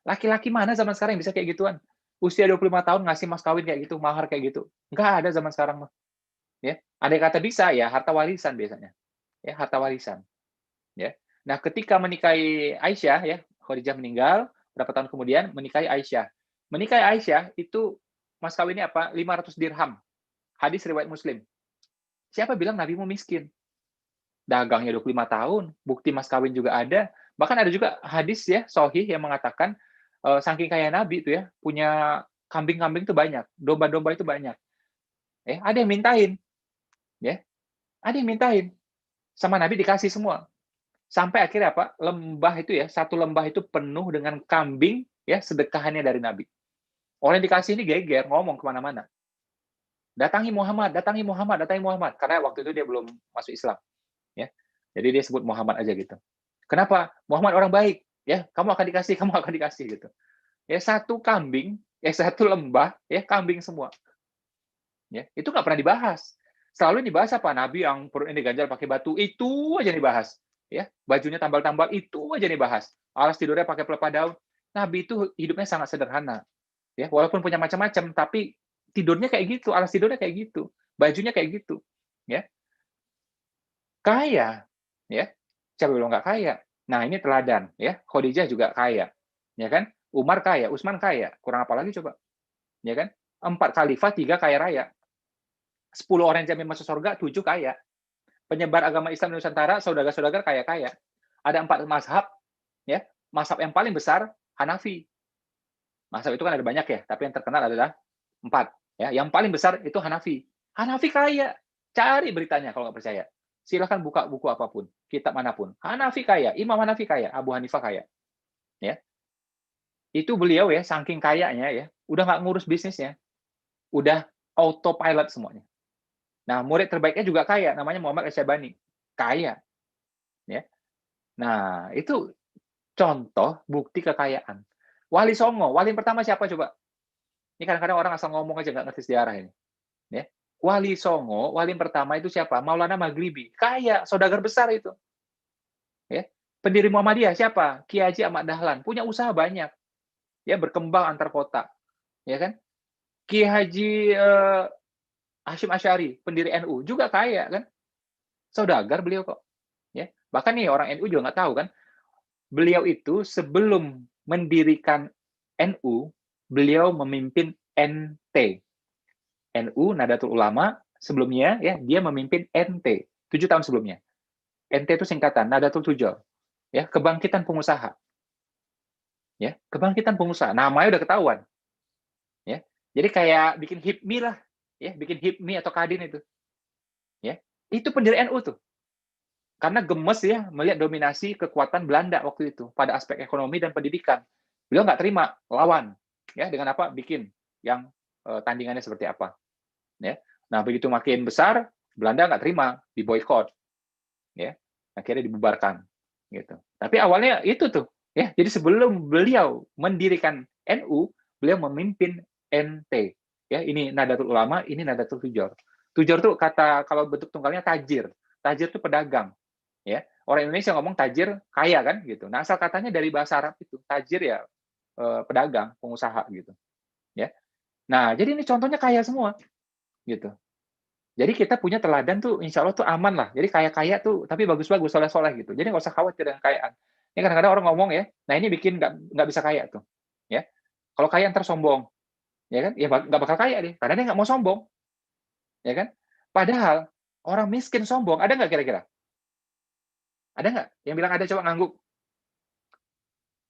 Laki-laki mana zaman sekarang yang bisa kayak gituan? Usia 25 tahun ngasih mas kawin kayak gitu, mahar kayak gitu. Nggak ada zaman sekarang mah. Ya, andai kata bisa ya harta warisan biasanya. Ya, harta warisan. Ya. Nah, ketika menikahi Aisyah ya, Khadijah meninggal, berapa tahun kemudian menikahi Aisyah. Menikahi Aisyah itu mas kawinnya apa? 500 dirham. Hadis riwayat Muslim. Siapa bilang Nabi mau miskin? Dagangnya 25 tahun, bukti mas kawin juga ada. Bahkan ada juga hadis ya, sahih yang mengatakan saking kaya Nabi itu ya, punya kambing-kambing itu banyak, domba-domba itu banyak. Ada yang mintain. Ya, ada yang mintain. Sama Nabi dikasih semua. Sampai akhirnya apa? Lembah itu ya, satu lembah itu penuh dengan kambing ya, sedekahannya dari Nabi. Orang yang dikasih ini geger, ngomong kemana-mana. Datangi Muhammad, datangi Muhammad, datangi Muhammad. Karena waktu itu dia belum masuk Islam. Ya. Jadi dia sebut Muhammad aja gitu. Kenapa? Muhammad orang baik. Ya, kamu akan dikasih, kamu akan dikasih gitu. Ya, satu kambing, ya satu lembah, ya kambing semua. Ya, itu nggak pernah dibahas. Selalu dibahas apa? Nabi yang perut ini ganjal pakai batu, itu aja dibahas. Ya, bajunya tambal-tambal, itu aja dibahas. Alas tidurnya pakai pelepah daun. Nabi itu hidupnya sangat sederhana. Ya, walaupun punya macam-macam, tapi tidurnya kayak gitu, alas tidurnya kayak gitu, bajunya kayak gitu. Ya, kaya. Ya, siapa bilang nggak kaya? Nah, ini teladan. Ya, Khadijah juga kaya. Ya kan? Umar kaya, Utsman kaya. Kurang apa lagi coba? Ya kan? 4 khalifah, 3 kaya raya. 10 orang yang jamin masuk surga, 7 kaya. Penyebar agama Islam di Nusantara, saudagar-saudagar kaya-kaya. Ada 4 mazhab, ya. Mazhab yang paling besar Hanafi. Mazhab itu kan ada banyak ya, tapi yang terkenal adalah 4. Ya, yang paling besar itu Hanafi. Hanafi kaya. Cari beritanya kalau nggak percaya. Silahkan buka buku apapun, kitab manapun. Hanafi kaya, Imam Hanafi kaya, Abu Hanifah kaya. Ya, itu beliau ya, saking kayanya ya, udah nggak ngurus bisnisnya, udah autopilot semuanya. Nah, murid terbaiknya juga kaya, namanya Muhammad Asy-Syabani. Kaya. Ya. Nah, itu contoh bukti kekayaan. Wali Songo, wali yang pertama siapa coba? Ini kadang-kadang orang asal ngomong aja, nggak ngerti sejarah ini. Ya. Wali Songo, wali yang pertama itu siapa? Maulana Maghribi. Kaya, saudagar besar itu. Ya. Pendiri Muhammadiyah siapa? Kiai Haji Ahmad Dahlan. Punya usaha banyak. Ya, berkembang antar kota. Ya kan? Kiai Haji Hashim Asy'ari, pendiri NU, juga kaya kan? Saudagar beliau kok. Ya. Bahkan nih orang NU juga nggak tahu kan, beliau itu sebelum mendirikan NU, beliau memimpin NT. NU Nahdlatul Ulama sebelumnya ya, dia memimpin NT 7 tahun sebelumnya. NT itu singkatan Nahdlatul Tujjar. Ya, kebangkitan pengusaha. Ya, kebangkitan pengusaha. Namanya udah ketahuan. Ya. Jadi kayak bikin HIPMI lah, ya, bikin HIPMI atau Kadin itu. Ya. Itu pendiri NU tuh. Karena gemes ya melihat dominasi kekuatan Belanda waktu itu pada aspek ekonomi dan pendidikan. Beliau nggak terima, lawan. Ya, dengan apa? Bikin yang tandingannya seperti apa. Ya. Nah, begitu makin besar, Belanda nggak terima, diboykot. Ya. Akhirnya dibubarkan. Gitu. Tapi awalnya itu tuh. Ya. Jadi sebelum beliau mendirikan NU, beliau memimpin NT. Ya, ini Nahdlatul Ulama, ini Nahdlatul Tujjar. Tujjar tuh kata kalau bentuk tunggalnya tajir. Tajir tuh pedagang. Ya, orang Indonesia ngomong tajir kaya kan gitu. Nah, asal katanya dari bahasa Arab itu tajir ya pedagang, pengusaha gitu. Ya. Nah, jadi ini contohnya kaya semua gitu. Jadi kita punya teladan tuh insya Allah tuh aman lah. Jadi kaya-kaya tuh tapi bagus-bagus, soleh-soleh gitu. Jadi nggak usah khawatir dengan kekayaan. Ini kadang-kadang orang ngomong ya, nah ini bikin nggak bisa kaya tuh. Ya. Kalau kaya ntar sombong. Ya kan? Ya nggak bakal kaya deh. Karena dia nggak mau sombong. Ya kan? Padahal orang miskin sombong, ada nggak kira-kira? Ada nggak? Yang bilang ada coba ngangguk.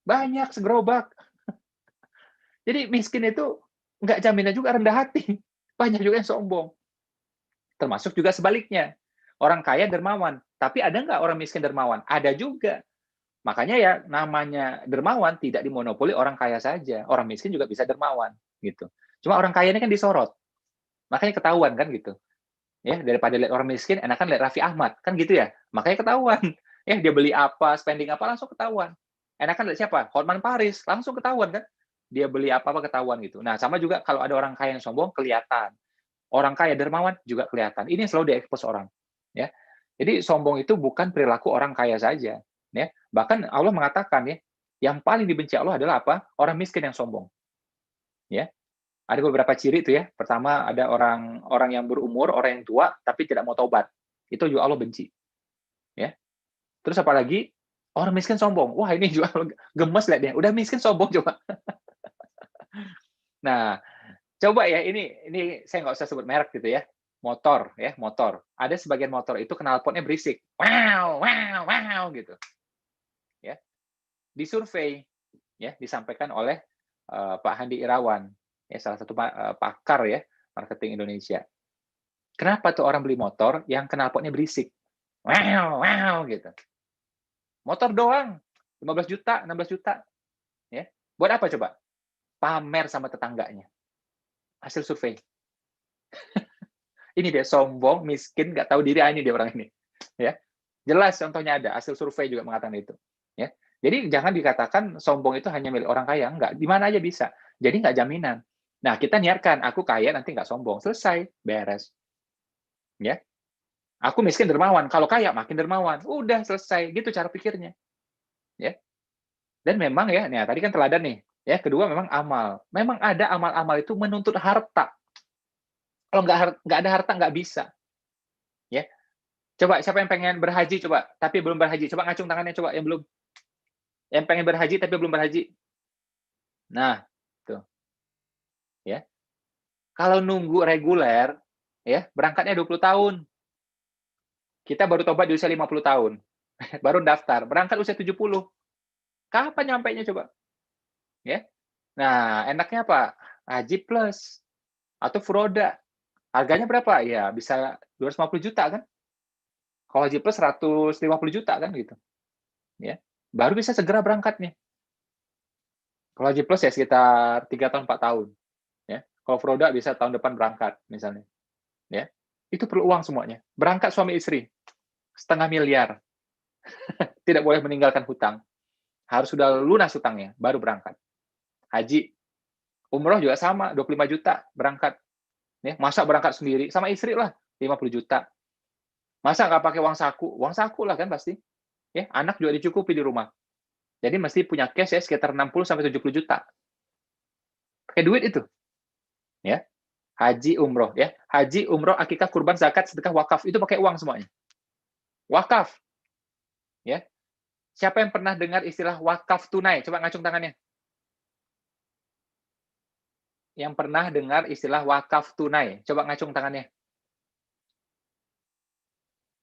Banyak segerobak. Jadi miskin itu nggak jaminan juga rendah hati. Banyak juga yang sombong. Termasuk juga sebaliknya. Orang kaya dermawan. Tapi ada nggak orang miskin dermawan? Ada juga. Makanya ya namanya dermawan tidak dimonopoli orang kaya saja. Orang miskin juga bisa dermawan. Gitu. Cuma orang kaya ini kan disorot. Makanya ketahuan kan gitu. Ya, daripada lihat orang miskin, enakan lihat Raffi Ahmad. Kan gitu ya. Makanya ketahuan. Ya, dia beli apa, spending apa, langsung ketahuan. Enakan lihat siapa? Hotman Paris. Langsung ketahuan kan. Dia beli apa-apa ketahuan gitu. Nah, sama juga kalau ada orang kaya yang sombong, kelihatan. Orang kaya dermawan juga kelihatan. Ini yang selalu diekspos orang. Ya. Jadi sombong itu bukan perilaku orang kaya saja. Ya. Bahkan Allah mengatakan ya, yang paling dibenci Allah adalah apa? Orang miskin yang sombong. Ya. Ada beberapa ciri itu ya. Pertama ada orang yang berumur, orang yang tua tapi tidak mau taubat. Itu juga Allah benci. Ya. Terus apalagi orang miskin sombong. Wah, ini juga gemes lihat dia. Udah miskin sombong coba. Nah, coba ya ini saya nggak usah sebut merek gitu ya. Motor ya, motor. Ada sebagian motor itu knalpotnya berisik. Wow, wow, wow gitu. Ya. Disurvei ya, disampaikan oleh Pak Handi Irawan, ya salah satu pakar ya marketing Indonesia. Kenapa tuh orang beli motor yang knalpotnya berisik? Wow, wow gitu. Motor doang 15 juta, 16 juta. Ya. Buat apa coba? Pamer sama tetangganya. Hasil survei. Ini dia sombong, miskin, nggak tahu diri, ini dia orang ini. Ya. Jelas contohnya ada, hasil survei juga mengatakan itu. Ya. Jadi jangan dikatakan sombong itu hanya milik orang kaya, enggak. Di mana aja bisa. Jadi nggak jaminan. Nah, kita niatkan, aku kaya nanti nggak sombong. Selesai, beres. Ya. Aku miskin dermawan, kalau kaya makin dermawan. Udah selesai, gitu cara pikirnya. Ya. Dan memang ya, nah tadi kan teladan nih. Ya, kedua memang amal. Memang ada amal-amal itu menuntut harta. Kalau nggak ada harta nggak bisa. Ya. Coba siapa yang pengen berhaji coba, tapi belum berhaji. Coba ngacung tangannya coba yang belum. Yang pengen berhaji tapi belum berhaji. Nah, tuh. Ya. Kalau nunggu reguler, ya, berangkatnya 20 tahun. Kita baru tobat di usia 50 tahun. Baru daftar, berangkat usia 70. Kapan nyampainya coba? Ya. Nah, enaknya apa? Haji plus atau furoda. Harganya berapa? Ya, bisa 250 juta kan? Kalau haji plus 150 juta kan gitu. Ya. Baru bisa segera berangkat nih. Kalau haji plus ya sekitar 3 tahun 4 tahun. Ya. Kalau furoda bisa tahun depan berangkat misalnya. Ya. Itu perlu uang semuanya. Berangkat suami istri. 500 miliar. Tidak boleh meninggalkan hutang. Harus sudah lunas hutangnya baru berangkat. Haji. Umroh juga sama, 25 juta berangkat. Ya, masa berangkat sendiri sama istri lah 50 juta. Masa nggak pakai uang saku? Uang saku lah kan pasti. Ya, anak juga dicukupi di rumah. Jadi mesti punya cash ya sekitar 60 sampai 70 juta. Pakai duit itu. Ya. Haji, umroh ya. Haji, umroh, akikah, kurban, zakat, sedekah, wakaf itu pakai uang semuanya. Wakaf. Ya. Siapa yang pernah dengar istilah wakaf tunai? Coba ngacung tangannya. Yang pernah dengar istilah wakaf tunai? Coba ngacung tangannya.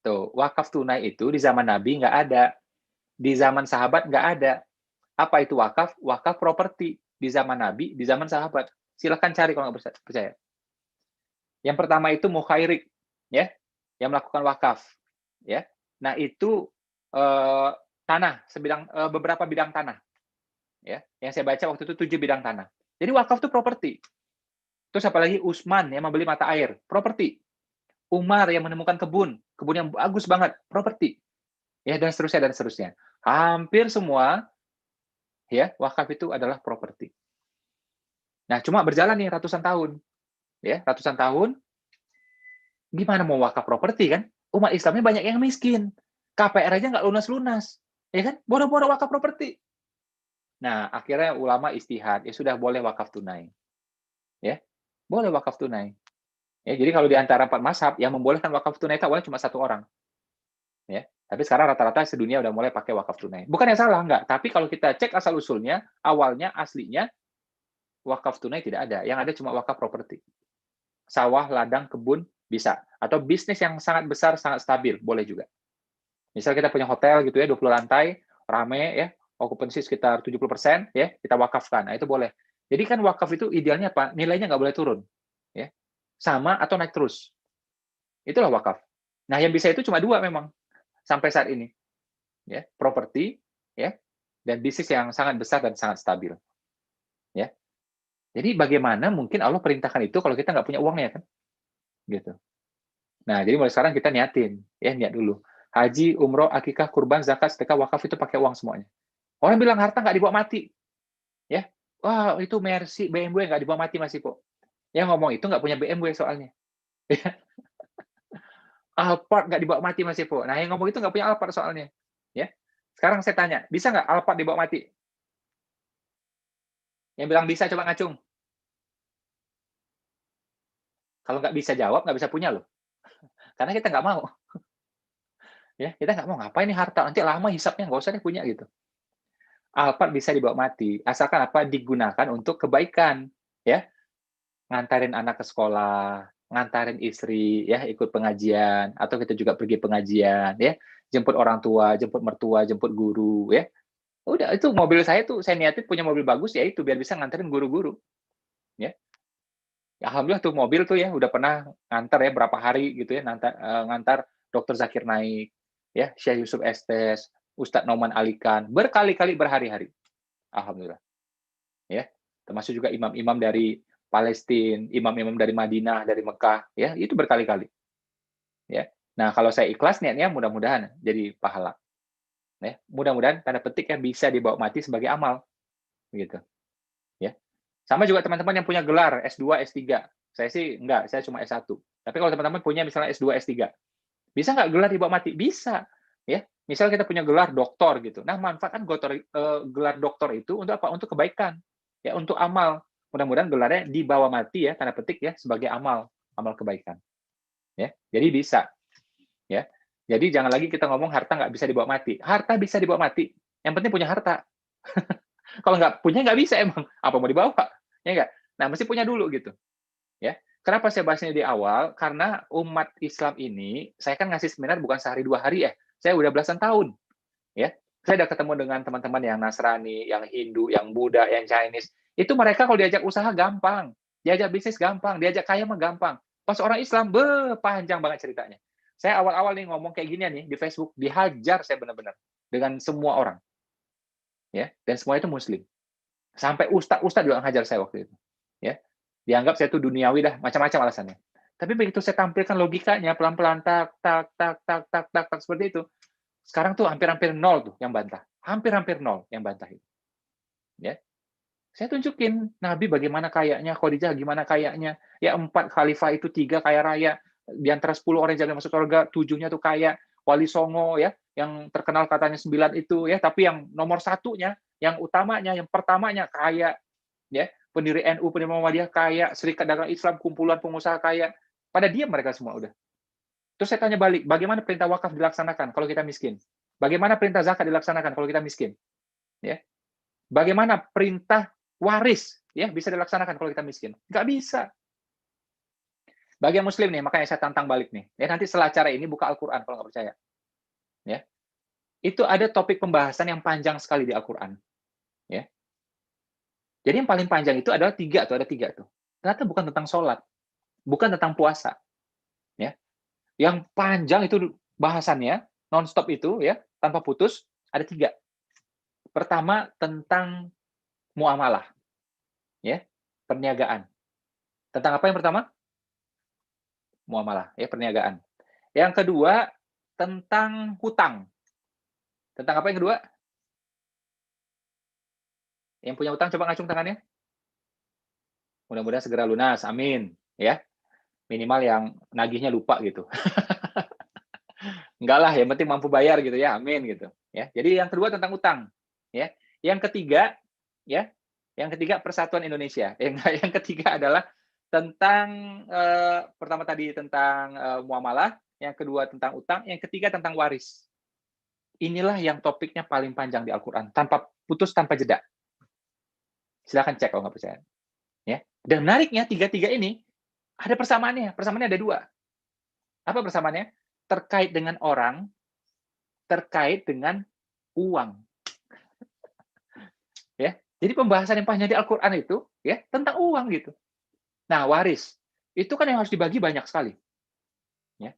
Tuh, wakaf tunai itu di zaman Nabi nggak ada. Di zaman sahabat nggak ada. Apa itu wakaf? Wakaf properti. Di zaman Nabi, di zaman sahabat. Silahkan cari kalau nggak percaya. Yang pertama itu mukhairik, ya, yang melakukan wakaf. Ya. Nah, itu tanah, beberapa bidang tanah. Ya, yang saya baca waktu itu 7 bidang tanah. Jadi wakaf itu properti. Terus apalagi Utsman yang membeli mata air, properti. Umar yang menemukan kebun yang bagus banget, properti. Ya, dan seterusnya dan seterusnya. Hampir semua ya, wakaf itu adalah properti. Nah, cuma berjalan nih ratusan tahun. Ya, ratusan tahun gimana mau wakaf properti kan? Umat Islamnya banyak yang miskin. KPR aja nggak lunas-lunas. Ya kan? Boro-boro wakaf properti. Nah, akhirnya ulama istihad, ya sudah boleh wakaf tunai. Ya, boleh wakaf tunai. Ya, jadi kalau di antara 4 mazhab yang membolehkan wakaf tunai itu awalnya cuma 1 orang. Ya, tapi sekarang rata-rata sedunia udah mulai pakai wakaf tunai. Bukan yang salah, enggak. Tapi kalau kita cek asal-usulnya, awalnya, aslinya, wakaf tunai tidak ada. Yang ada cuma wakaf properti. Sawah, ladang, kebun, bisa. Atau bisnis yang sangat besar, sangat stabil, boleh juga. Misal kita punya hotel gitu ya, 20 lantai, rame ya, occupancy sekitar 70%, ya, kita wakafkan. Nah, itu boleh. Jadi kan wakaf itu idealnya apa? Nilainya nggak boleh turun, ya. Sama atau naik terus. Itulah wakaf. Nah, yang bisa itu cuma dua memang sampai saat ini, ya, properti, ya, dan bisnis yang sangat besar dan sangat stabil, ya. Jadi bagaimana mungkin Allah perintahkan itu kalau kita nggak punya uangnya, kan? Gitu. Nah, jadi mulai sekarang kita niatin, ya, niat dulu. Haji, umroh, akikah, kurban, zakat, sedekah, wakaf itu pakai uang semuanya. Orang bilang harta nggak dibawa mati, ya. Wah, itu Mercy, BMW nggak dibawa mati masih kok. Yang ngomong itu nggak punya BMW soalnya. Alphard nggak dibawa mati masih kok. Nah, yang ngomong itu nggak punya Alphard soalnya, ya. Sekarang saya tanya, bisa nggak Alphard dibawa mati? Yang bilang bisa, coba ngacung. Kalau nggak bisa jawab, nggak bisa punya loh. Karena kita nggak mau. Ya, kita nggak mau, ngapain nih harta, nanti lama hisapnya, nggak usah deh punya gitu. Alphard bisa dibawa mati, asalkan apa digunakan untuk kebaikan, ya. Ngantarin anak ke sekolah, ngantarin istri, ya, ikut pengajian, atau kita juga pergi pengajian, ya. Jemput orang tua, jemput mertua, jemput guru, ya. Udah, itu mobil saya tuh, saya niatin punya mobil bagus, ya itu, biar bisa nganterin guru-guru. Ya. Alhamdulillah tuh mobil tuh ya, udah pernah ngantar ya, berapa hari gitu ya, ngantar Dr. Zakir Naik, ya, Syekh Yusuf Estes, Ustadz Nauman Alikan, berkali-kali berhari-hari. Alhamdulillah. Ya, termasuk juga imam-imam dari Palestina, imam-imam dari Madinah, dari Mekah, ya, itu berkali-kali. Ya. Nah, kalau saya ikhlas niatnya mudah-mudahan jadi pahala. Ya, mudah-mudahan tanda petik yang bisa dibawa mati sebagai amal. Begitu. Ya. Sama juga teman-teman yang punya gelar S2, S3. Saya sih enggak, saya cuma S1. Tapi kalau teman-teman punya misalnya S2, S3, bisa nggak gelar dibawa mati? Bisa. Ya, misal kita punya gelar doktor gitu. Nah, manfaatkan gelar doktor itu untuk apa? Untuk kebaikan, ya, untuk amal. Mudah-mudahan gelarnya dibawa mati ya, tanda petik ya, sebagai amal kebaikan. Ya, jadi bisa. Ya, jadi jangan lagi kita ngomong harta nggak bisa dibawa mati. Harta bisa dibawa mati. Yang penting punya harta. Kalau nggak punya nggak bisa emang. Apa mau dibawa? Ya nggak? Nah, mesti punya dulu gitu. Ya. Kenapa saya bahasnya di awal? Karena umat Islam ini, saya kan ngasih seminar bukan sehari 2 hari ya. Saya udah belasan tahun. Ya. Saya udah ketemu dengan teman-teman yang Nasrani, yang Hindu, yang Buddha, yang Chinese. Itu mereka kalau diajak usaha gampang. Diajak bisnis gampang. Diajak kaya mah gampang. Pas orang Islam, panjang banget ceritanya. Saya awal-awal nih ngomong kayak gini nih di Facebook, dihajar saya benar-benar. Dengan semua orang. Ya. Dan semua itu Muslim. Sampai ustadz juga ngajar saya waktu itu. Ya. Dianggap saya itu duniawi dah, macam-macam alasannya. Tapi begitu saya tampilkan logikanya, pelan-pelan, tak, seperti itu. Sekarang tuh hampir-hampir nol tuh yang bantah. Hampir-hampir nol yang bantah itu. Ya. Saya tunjukin Nabi bagaimana kayaknya, Khadijah gimana kayaknya. Ya 4 khalifah itu 3 kaya raya. Di antara 10 orang yang jalan masuk surga, 7-nya tuh kaya. Wali Songo ya, yang terkenal katanya 9 itu ya, tapi yang nomor 1-nya, yang utamanya, yang pertamanya kaya. Ya, pendiri NU, pendiri Muhammadiyah kaya, Serikat Dagang Islam, kumpulan pengusaha kaya, pada diam mereka semua udah. Terus saya tanya balik, bagaimana perintah wakaf dilaksanakan kalau kita miskin? Bagaimana perintah zakat dilaksanakan kalau kita miskin? Ya. Bagaimana perintah waris ya bisa dilaksanakan kalau kita miskin? Nggak bisa. Bagi yang muslim nih, makanya saya tantang balik nih. Ya, nanti setelah acara ini buka Al-Quran kalau nggak percaya. Ya. Itu ada topik pembahasan yang panjang sekali di Al-Quran. Ya. Jadi yang paling panjang itu adalah 3 tuh, ada 3 tuh. Ternyata bukan tentang sholat, bukan tentang puasa. Ya. Yang panjang itu bahasannya, non-stop itu ya, tanpa putus, ada 3. Pertama tentang muamalah. Ya, perniagaan. Tentang apa yang pertama? Muamalah, ya, perniagaan. Yang kedua tentang hutang. Tentang apa yang kedua? Yang punya hutang coba ngacung tangannya. Mudah-mudahan segera lunas, amin. Ya, minimal yang nagihnya lupa gitu. Enggak lah, yang penting mampu bayar gitu ya, amin gitu. Ya, jadi yang kedua tentang utang. Ya, yang ketiga, ya, yang ketiga persatuan Indonesia. Yang ketiga adalah tentang pertama tadi tentang muamalah, yang kedua tentang utang, yang ketiga tentang waris. Inilah yang topiknya paling panjang di Al-Quran, tanpa putus, tanpa jeda. Silakan cek kalau nggak percaya. Ya. Dan menariknya, 3 ini ada persamaannya. Persamaannya ada 2. Apa persamaannya? Terkait dengan orang, terkait dengan uang. Jadi pembahasan yang panjang di Al-Qur'an itu ya tentang uang gitu. Nah, waris itu kan yang harus dibagi banyak sekali. Ya.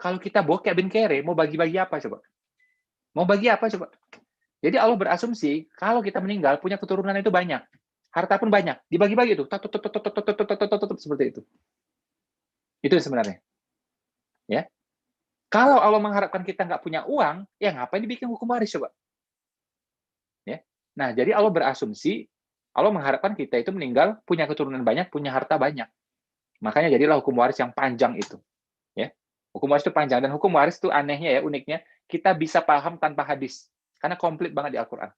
Kalau kita bokeh bin kere mau bagi-bagi apa coba? Mau bagi apa coba? Jadi Allah berasumsi kalau kita meninggal punya keturunan itu banyak. Harta pun banyak, dibagi-bagi itu. Seperti itu. Itu sebenarnya. Ya. Kalau Allah mengharapkan kita nggak punya uang, ya ngapain dibikin hukum waris coba? Ya. Nah, jadi Allah berasumsi, Allah mengharapkan kita itu meninggal, punya keturunan banyak, punya harta banyak. Makanya jadilah hukum waris yang panjang itu. Ya. Hukum waris itu panjang, dan hukum waris itu anehnya ya, uniknya, kita bisa paham tanpa hadis. Karena komplit banget di Al-Quran.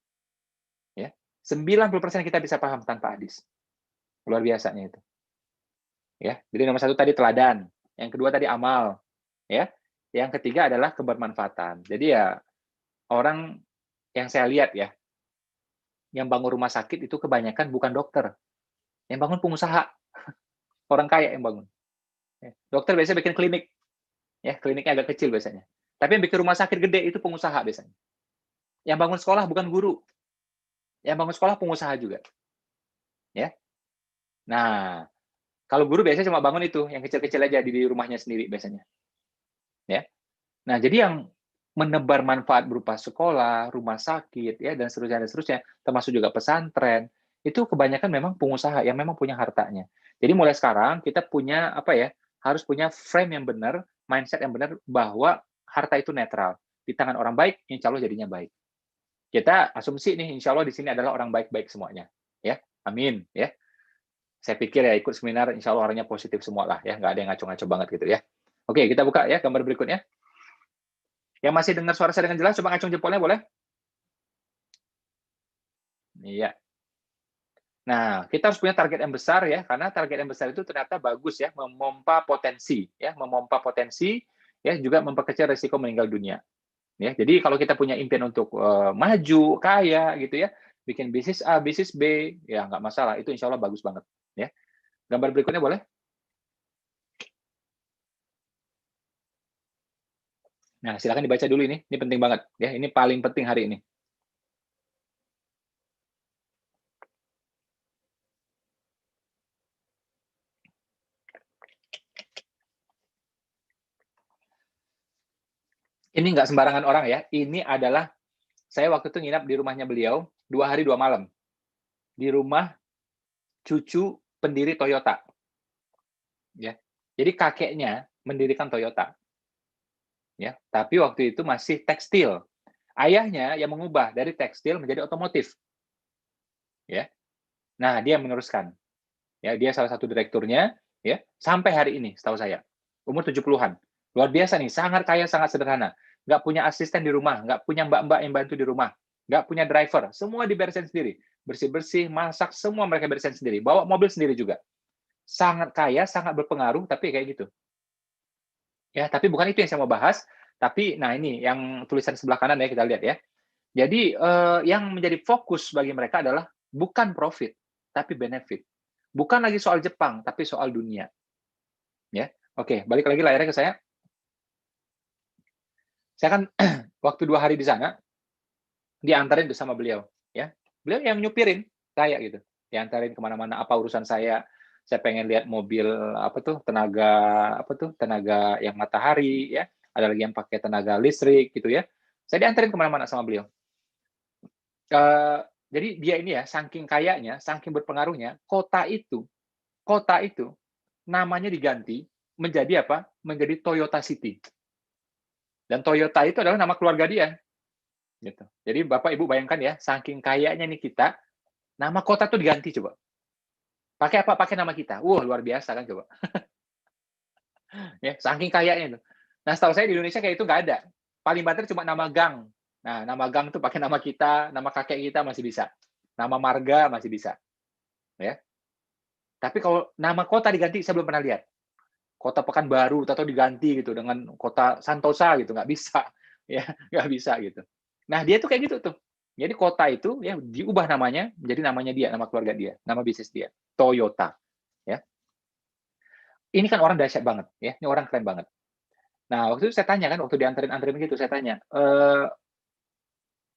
Ya. 90% kita bisa paham tanpa hadis. Luar biasanya itu. Ya. Jadi nomor 1 tadi teladan, yang kedua tadi amal. Ya. Yang ketiga adalah kebermanfaatan. Jadi ya orang yang saya lihat ya, yang bangun rumah sakit itu kebanyakan bukan dokter, yang bangun pengusaha, orang kaya yang bangun. Dokter biasanya bikin klinik, ya kliniknya agak kecil biasanya. Tapi yang bikin rumah sakit gede itu pengusaha biasanya. Yang bangun sekolah bukan guru, yang bangun sekolah pengusaha juga. Ya. Nah, kalau guru biasanya cuma bangun itu, yang kecil-kecil aja di rumahnya sendiri biasanya. Ya. Nah, jadi yang menebar manfaat berupa sekolah, rumah sakit, ya dan seterusnya, termasuk juga pesantren, itu kebanyakan memang pengusaha yang memang punya hartanya. Jadi mulai sekarang kita punya harus punya frame yang benar, mindset yang benar bahwa harta itu netral. Di tangan orang baik, insya Allah jadinya baik. Kita asumsi nih, insya Allah di sini adalah orang baik-baik semuanya. Ya, amin. Ya, saya pikir ya ikut seminar, insya Allah orangnya positif semua lah, ya nggak ada yang ngaco-ngaco banget gitu ya. Oke, kita buka ya gambar berikutnya. Yang masih dengar suara saya dengan jelas, coba ngacung jempolnya boleh? Iya. Nah, kita harus punya target yang besar ya, karena target yang besar itu ternyata bagus ya, memompa potensi, ya juga memperkecil risiko meninggal dunia. Ya, jadi kalau kita punya impian untuk maju, kaya gitu ya, bikin bisnis A, bisnis B, ya nggak masalah, itu insya Allah bagus banget. Ya, gambar berikutnya boleh? Nah, silakan dibaca dulu ini penting banget ya, ini paling penting hari ini. Ini nggak sembarangan orang ya, ini adalah saya waktu itu nginap di rumahnya beliau 2 hari 2 malam di rumah cucu pendiri Toyota. Ya. Jadi kakeknya mendirikan Toyota. Ya, tapi waktu itu masih tekstil. Ayahnya yang mengubah dari tekstil menjadi otomotif. Ya. Nah, dia meneruskan. Ya, dia salah satu direkturnya ya, sampai hari ini setahu saya. Umur 70-an. Luar biasa nih, sangat kaya, sangat sederhana. Nggak punya asisten di rumah, nggak punya mbak-mbak yang bantu di rumah, nggak punya driver, semua diberesin sendiri. Bersih-bersih, masak, semua mereka beresin sendiri. Bawa mobil sendiri juga. Sangat kaya, sangat berpengaruh, tapi kayak gitu. Ya, tapi bukan itu yang saya mau bahas. Tapi, nah ini yang tulisan sebelah kanan ya, kita lihat ya. Jadi, yang menjadi fokus bagi mereka adalah bukan profit, tapi benefit. Bukan lagi soal Jepang, tapi soal dunia. Ya, oke, balik lagi layarnya ke saya. Saya kan waktu 2 hari di sana, diantarin bersama beliau. Ya, beliau yang nyupirin, kayak gitu. Diantarin kemana-mana, apa urusan saya pengen lihat mobil tenaga yang matahari ya, ada lagi yang pakai tenaga listrik gitu ya. Saya diantarin kemana-mana sama beliau. Jadi dia ini ya, saking kayanya, saking berpengaruhnya, kota itu namanya diganti menjadi apa? Menjadi Toyota City. Dan Toyota itu adalah nama keluarga dia. Gitu. Jadi Bapak Ibu bayangkan ya, saking kayanya nih kita, nama kota tuh diganti coba. Pakai apa? Pakai nama kita. Wah, luar biasa kan coba. Ya, saking kayanya itu. Nah, setahu saya di Indonesia kayak itu nggak ada. Paling banter cuma nama gang. Nah, nama gang itu pakai nama kita, nama kakek kita masih bisa. Nama marga masih bisa. Ya. Tapi kalau nama kota diganti, saya belum pernah lihat. Kota Pekanbaru atau diganti gitu dengan kota Santosa gitu, nggak bisa. Ya, nggak bisa gitu. Nah, dia tuh kayak gitu tuh. Jadi kota itu ya diubah namanya menjadi namanya dia, nama keluarga dia, nama bisnis dia, Toyota. Ya. Ini kan orang dahsyat banget, ya. Ini orang keren banget. Nah, waktu itu saya tanya kan, waktu dianterin gitu, saya tanya,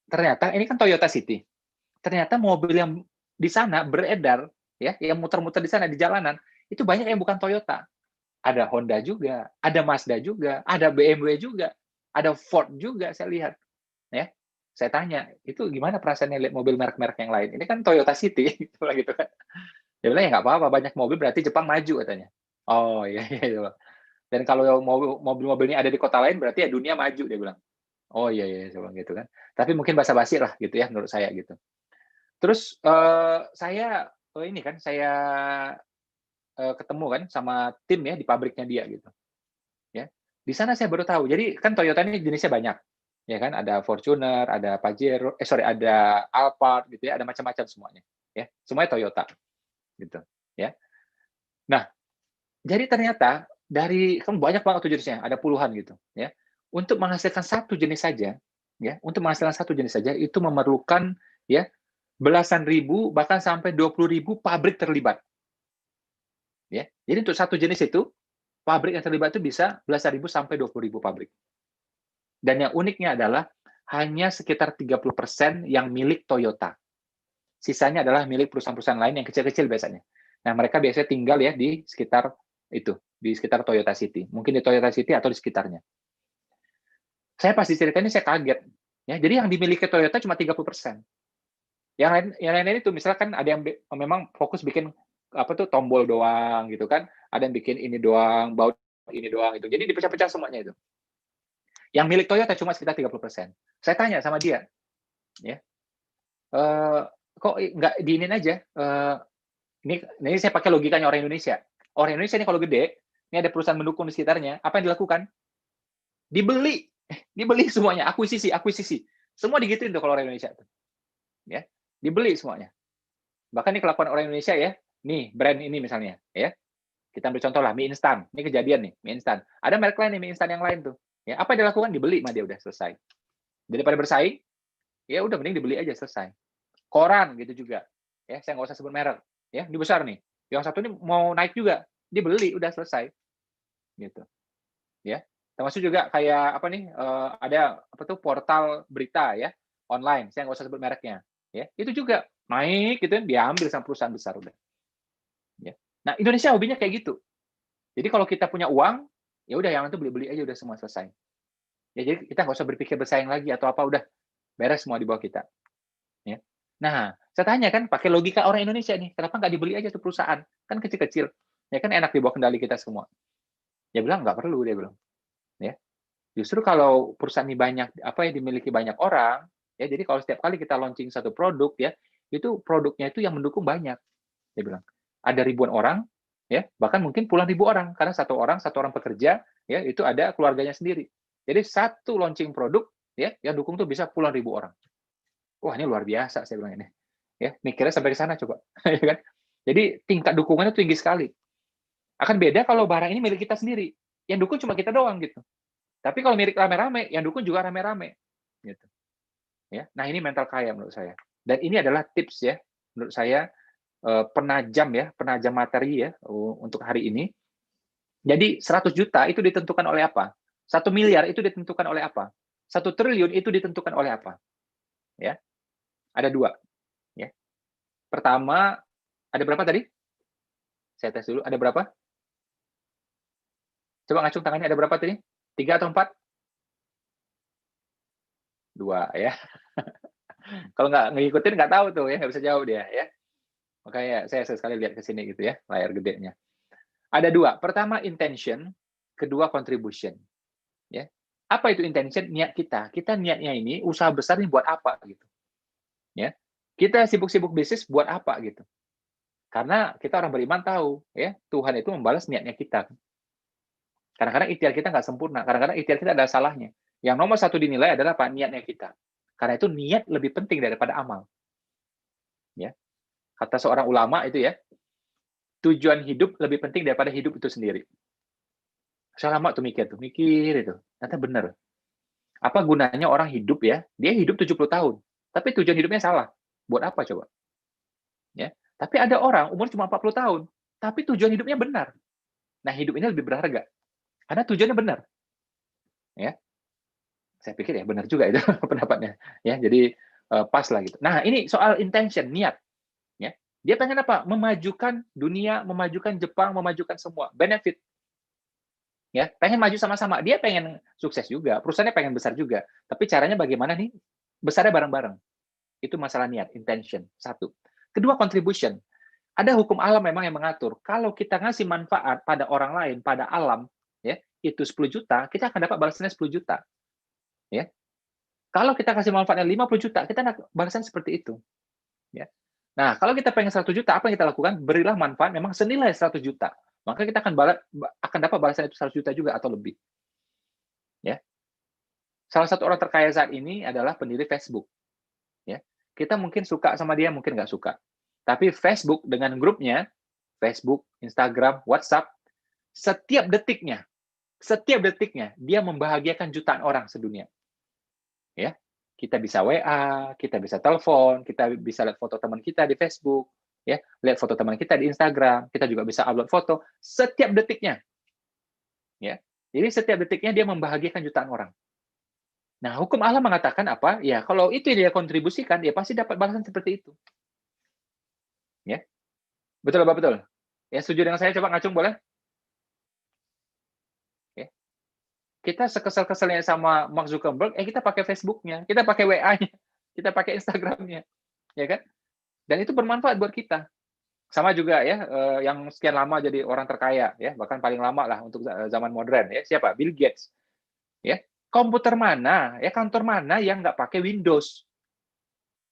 ternyata ini kan Toyota City. Ternyata mobil yang di sana beredar ya, yang muter-muter di sana di jalanan itu banyak yang bukan Toyota. Ada Honda juga, ada Mazda juga, ada BMW juga, ada Ford juga saya lihat. Ya, saya tanya, itu gimana perasaannya lihat mobil merek-merek yang lain? Ini kan Toyota City, gitu kan. Dia bilang ya nggak apa-apa, banyak mobil berarti Jepang maju katanya. Oh iya iya. Dan kalau mobil-mobil ini ada di kota lain berarti ya dunia maju dia bilang. Oh iya iya saya bilang gitu kan. Tapi mungkin basa-basi lah gitu ya menurut saya gitu. Terus saya ini kan saya ketemu kan sama tim ya di pabriknya dia gitu. Ya. Di sana saya baru tahu. Jadi kan Toyota ini jenisnya banyak. Ya kan ada Fortuner, ada Pajero, ada Alphard gitu ya, ada macam-macam semuanya. Ya, semuanya Toyota gitu, ya. Nah, jadi ternyata dari kan banyak banget tuh jenisnya, ada puluhan gitu, ya. Untuk menghasilkan satu jenis saja, ya, untuk menghasilkan satu jenis saja itu memerlukan ya belasan ribu bahkan sampai 20.000 pabrik terlibat. Ya. Jadi untuk satu jenis itu pabrik yang terlibat itu bisa belasan ribu sampai 20.000 pabrik. Dan yang uniknya adalah hanya sekitar 30% yang milik Toyota. Sisanya adalah milik perusahaan-perusahaan lain yang kecil-kecil biasanya. Nah, mereka biasanya tinggal ya di sekitar itu, di sekitar Toyota City. Mungkin di Toyota City atau di sekitarnya. Saya pas diceritain ini saya kaget. Ya, jadi yang dimiliki Toyota cuma 30%. Yang lain itu misalkan ada yang memang fokus bikin apa tuh tombol doang gitu kan. Ada yang bikin ini doang, baut ini doang itu. Jadi dipecah-pecah semuanya itu. Yang milik Toyota cuma sekitar 30%. Saya tanya sama dia, ya, kok nggak diinin aja? Ini saya pakai logikanya orang Indonesia. Orang Indonesia ini kalau gede, ini ada perusahaan mendukung di sekitarnya, apa yang dilakukan? Dibeli, dibeli semuanya, akuisisi. Semua digituin tuh kalau orang Indonesia tuh, ya, dibeli semuanya. Bahkan ini kelakuan orang Indonesia ya, nih brand ini misalnya, ya, kita ambil contoh lah mie instan, ini kejadian nih mie instan. Ada merek lain nih mie instan yang lain tuh, ya, apa yang dilakukan? Dibeli, mah dia udah selesai. Daripada bersaing, ya udah mending dibeli aja selesai. Koran gitu juga, ya, saya nggak usah sebut merek, ya, ini besar nih. Yang satu ini mau naik juga, dibeli udah selesai, gitu, ya. Termasuk juga kayak apa nih, ada apa tuh portal berita ya online, saya nggak usah sebut mereknya, ya, itu juga naik gitu kan, diambil sama perusahaan besar udah. Ya. Nah Indonesia hobinya kayak gitu. Jadi kalau kita punya uang, ya udah yang itu beli-beli aja udah semua selesai. Ya jadi kita nggak usah berpikir bersaing lagi atau apa, udah beres semua di bawah kita. Ya. Nah, saya tanya kan, pakai logika orang Indonesia nih, kenapa nggak dibeli aja tuh perusahaan? Kan kecil-kecil. Ya kan enak di bawah kendali kita semua. Dia bilang, nggak perlu, dia bilang. Ya. Justru kalau perusahaan ini banyak, apa ya, dimiliki banyak orang, ya jadi kalau setiap kali kita launching satu produk, ya, itu produknya itu yang mendukung banyak. Dia bilang, ada ribuan orang, ya, bahkan mungkin puluhan ribu orang, karena satu orang pekerja, ya, itu ada keluarganya sendiri. Jadi satu launching produk, ya, yang dukung tuh bisa puluhan ribu orang. Wah ini luar biasa saya bilang ini. Ya, mikirnya sampai ke sana coba. Ya kan? Jadi tingkat dukungannya tinggi sekali. Akan beda kalau barang ini milik kita sendiri. Yang dukung cuma kita doang gitu. Tapi kalau milik rame-rame, yang dukung juga rame-rame. Gitu. Ya. Nah ini mental kaya menurut saya. Dan ini adalah tips ya, menurut saya penajam materi ya untuk hari ini. Jadi 100 juta itu ditentukan oleh apa? 1 miliar itu ditentukan oleh apa? 1 triliun itu ditentukan oleh apa? Ya. Ada 2. Ya. Pertama, ada berapa tadi? Saya tes dulu, ada berapa? Coba ngacung tangannya, ada berapa tadi? 3 atau 4? 2 ya. Kalau nggak ngikutin nggak tahu tuh ya, nggak bisa jawab dia ya. Makanya saya sekali lihat ke sini gitu ya, layar gedenya. Ada 2. Pertama intention, kedua contribution. Ya. Apa itu intention? Niat kita. Kita niatnya ini usaha besar ini buat apa gitu. Ya. Kita sibuk-sibuk bisnis buat apa gitu. Karena kita orang beriman tahu ya, Tuhan itu membalas niatnya kita. Kadang-kadang ikhtiar kita nggak sempurna, kadang-kadang ikhtiar kita ada salahnya. Yang nomor 1 dinilai adalah apa? Niatnya kita. Karena itu niat lebih penting daripada amal. Ya. Kata seorang ulama itu ya, tujuan hidup lebih penting daripada hidup itu sendiri. Saya lama tuh mikir itu. Ternyata benar. Apa gunanya orang hidup ya? Dia hidup 70 tahun, tapi tujuan hidupnya salah. Buat apa coba? Ya. Tapi ada orang umur cuma 40 tahun, tapi tujuan hidupnya benar. Nah, hidup ini lebih berharga. Karena tujuannya benar. Ya. Saya pikir ya benar juga itu pendapatnya. Ya, jadi pas lah gitu. Nah, ini soal intention, niat. Ya. Dia pengen apa? Memajukan dunia, memajukan Jepang, memajukan semua. Benefit. Ya, pengen maju sama-sama. Dia pengen sukses juga, perusahaannya pengen besar juga. Tapi caranya bagaimana nih? Besarnya bareng-bareng. Itu masalah niat, intention. Satu. Kedua, contribution. Ada hukum alam memang yang mengatur. Kalau kita ngasih manfaat pada orang lain, pada alam, ya, itu 10 juta, kita akan dapat balasannya 10 juta. Ya. Kalau kita kasih manfaatnya 50 juta, kita dapat balasan seperti itu. Ya. Nah, kalau kita pengen 100 juta, apa yang kita lakukan? Berilah manfaat memang senilai 100 juta. Maka kita akan dapat balasan itu 100 juta juga atau lebih. Ya. Salah satu orang terkaya saat ini adalah pendiri Facebook. Ya. Kita mungkin suka sama dia, mungkin nggak suka. Tapi Facebook dengan grupnya, Facebook, Instagram, WhatsApp, setiap detiknya dia membahagiakan jutaan orang sedunia. Ya, kita bisa WA, kita bisa telepon, kita bisa lihat foto teman kita di Facebook, ya, lihat foto teman kita di Instagram, kita juga bisa upload foto setiap detiknya. Ya. Jadi setiap detiknya dia membahagiakan jutaan orang. Nah, hukum alam mengatakan apa? Ya, kalau itu dia kontribusikan, dia pasti dapat balasan seperti itu. Ya. Betul, Bapak, betul? Ya, setuju dengan saya? Coba ngacung boleh? Ya. Kita sekesal-kesalnya sama Mark Zuckerberg, kita pakai Facebook-nya, kita pakai WA-nya, kita pakai Instagram-nya. Ya kan? Dan itu bermanfaat buat kita. Sama juga ya, yang sekian lama jadi orang terkaya, ya, bahkan paling lama lah untuk zaman modern, ya, siapa? Bill Gates. Ya. Komputer mana, ya, kantor mana yang nggak pakai Windows?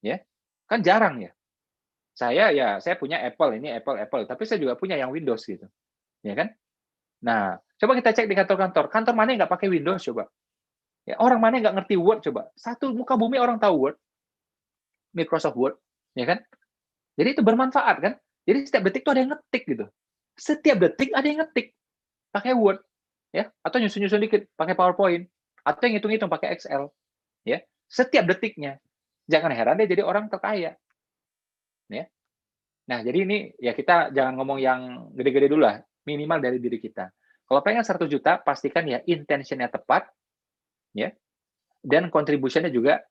Ya. Kan jarang ya. Saya punya Apple, ini Apple, tapi saya juga punya yang Windows gitu. Ya kan? Nah, coba kita cek di kantor-kantor. Kantor mana yang nggak pakai Windows coba? Ya, orang mana yang nggak ngerti Word coba? Satu muka bumi orang tahu Word. Microsoft Word, ya kan? Jadi itu bermanfaat kan? Jadi setiap detik tuh ada yang ngetik gitu. Setiap detik ada yang ngetik pakai Word, ya, atau nyusun-nyusun dikit pakai PowerPoint, atau yang hitung-hitung pakai Excel, ya. Setiap detiknya. Jangan heran dia jadi orang terkaya. Ya. Nah, jadi ini ya kita jangan ngomong yang gede-gede dulu lah, minimal dari diri kita. Kalau pengen 100 juta, pastikan ya intention-nya tepat, ya, dan contribution-nya juga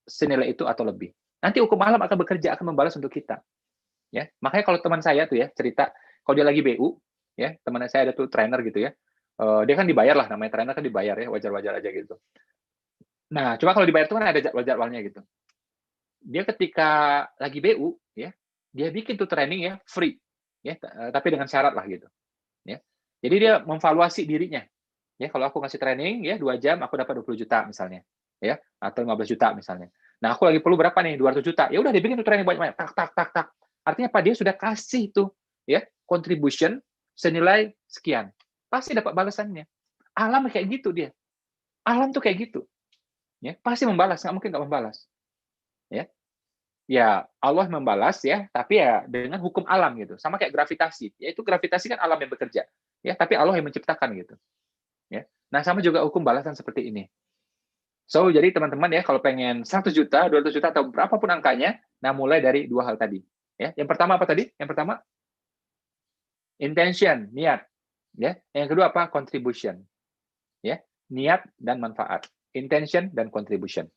senilai itu atau lebih. Nanti hukum alam akan bekerja, akan membalas untuk kita. Ya, makanya kalau teman saya tuh ya cerita, kalau dia lagi BU, ya, teman saya ada tuh trainer gitu ya, dia kan dibayar lah, namanya trainer kan dibayar ya, wajar-wajar aja gitu. Nah, cuma kalau dibayar itu kan ada jadwal-jadwalnya gitu. Dia ketika lagi BU, ya, dia bikin tuh training ya free, ya, tapi dengan syarat lah gitu. Ya. Jadi dia memvaluasi dirinya. Ya, kalau aku ngasih training ya 2 jam aku dapat 20 juta misalnya. Ya, atau 15 juta misalnya. Nah, aku lagi perlu berapa nih? 200 juta. Ya udah dibikin tuh training banyak-banyak. Tak. Artinya apa? Dia sudah kasih tuh ya contribution senilai sekian. Pasti dapat balasannya. Alam kayak gitu dia. Alam tuh kayak gitu. Ya, pasti membalas, nggak mungkin nggak membalas. Ya. Ya, Allah membalas ya, tapi ya dengan hukum alam gitu. Sama kayak gravitasi. Ya itu gravitasi kan alam yang bekerja. Ya, tapi Allah yang menciptakan gitu. Ya. Nah, sama juga hukum balasan seperti ini. So, jadi teman-teman ya, kalau pengen 100 juta, 200 juta, atau berapapun angkanya, nah mulai dari 2 hal tadi. Ya, yang pertama apa tadi? Yang pertama, intention, niat. Ya, yang kedua apa? Contribution. Ya, niat dan manfaat. Intention dan contribution.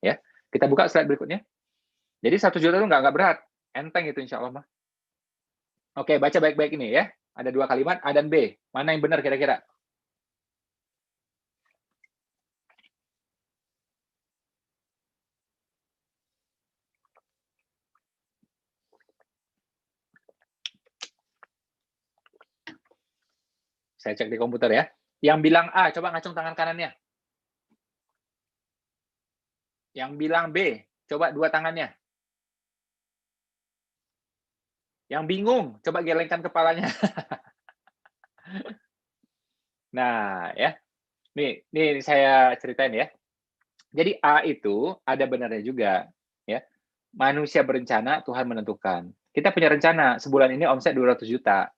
Ya, kita buka slide berikutnya. Jadi 1 juta itu nggak berat. Enteng itu insya Allah mah. Oke, baca baik-baik ini ya. Ada 2 kalimat, A dan B. Mana yang benar kira-kira? Saya cek di komputer ya. Yang bilang A, coba ngacung tangan kanannya. Yang bilang B, coba 2 tangannya. Yang bingung, coba gelengkan kepalanya. Nah, ya. Nih saya ceritain ya. Jadi A itu ada benarnya juga, ya. Manusia berencana, Tuhan menentukan. Kita punya rencana, sebulan ini omset 200 juta.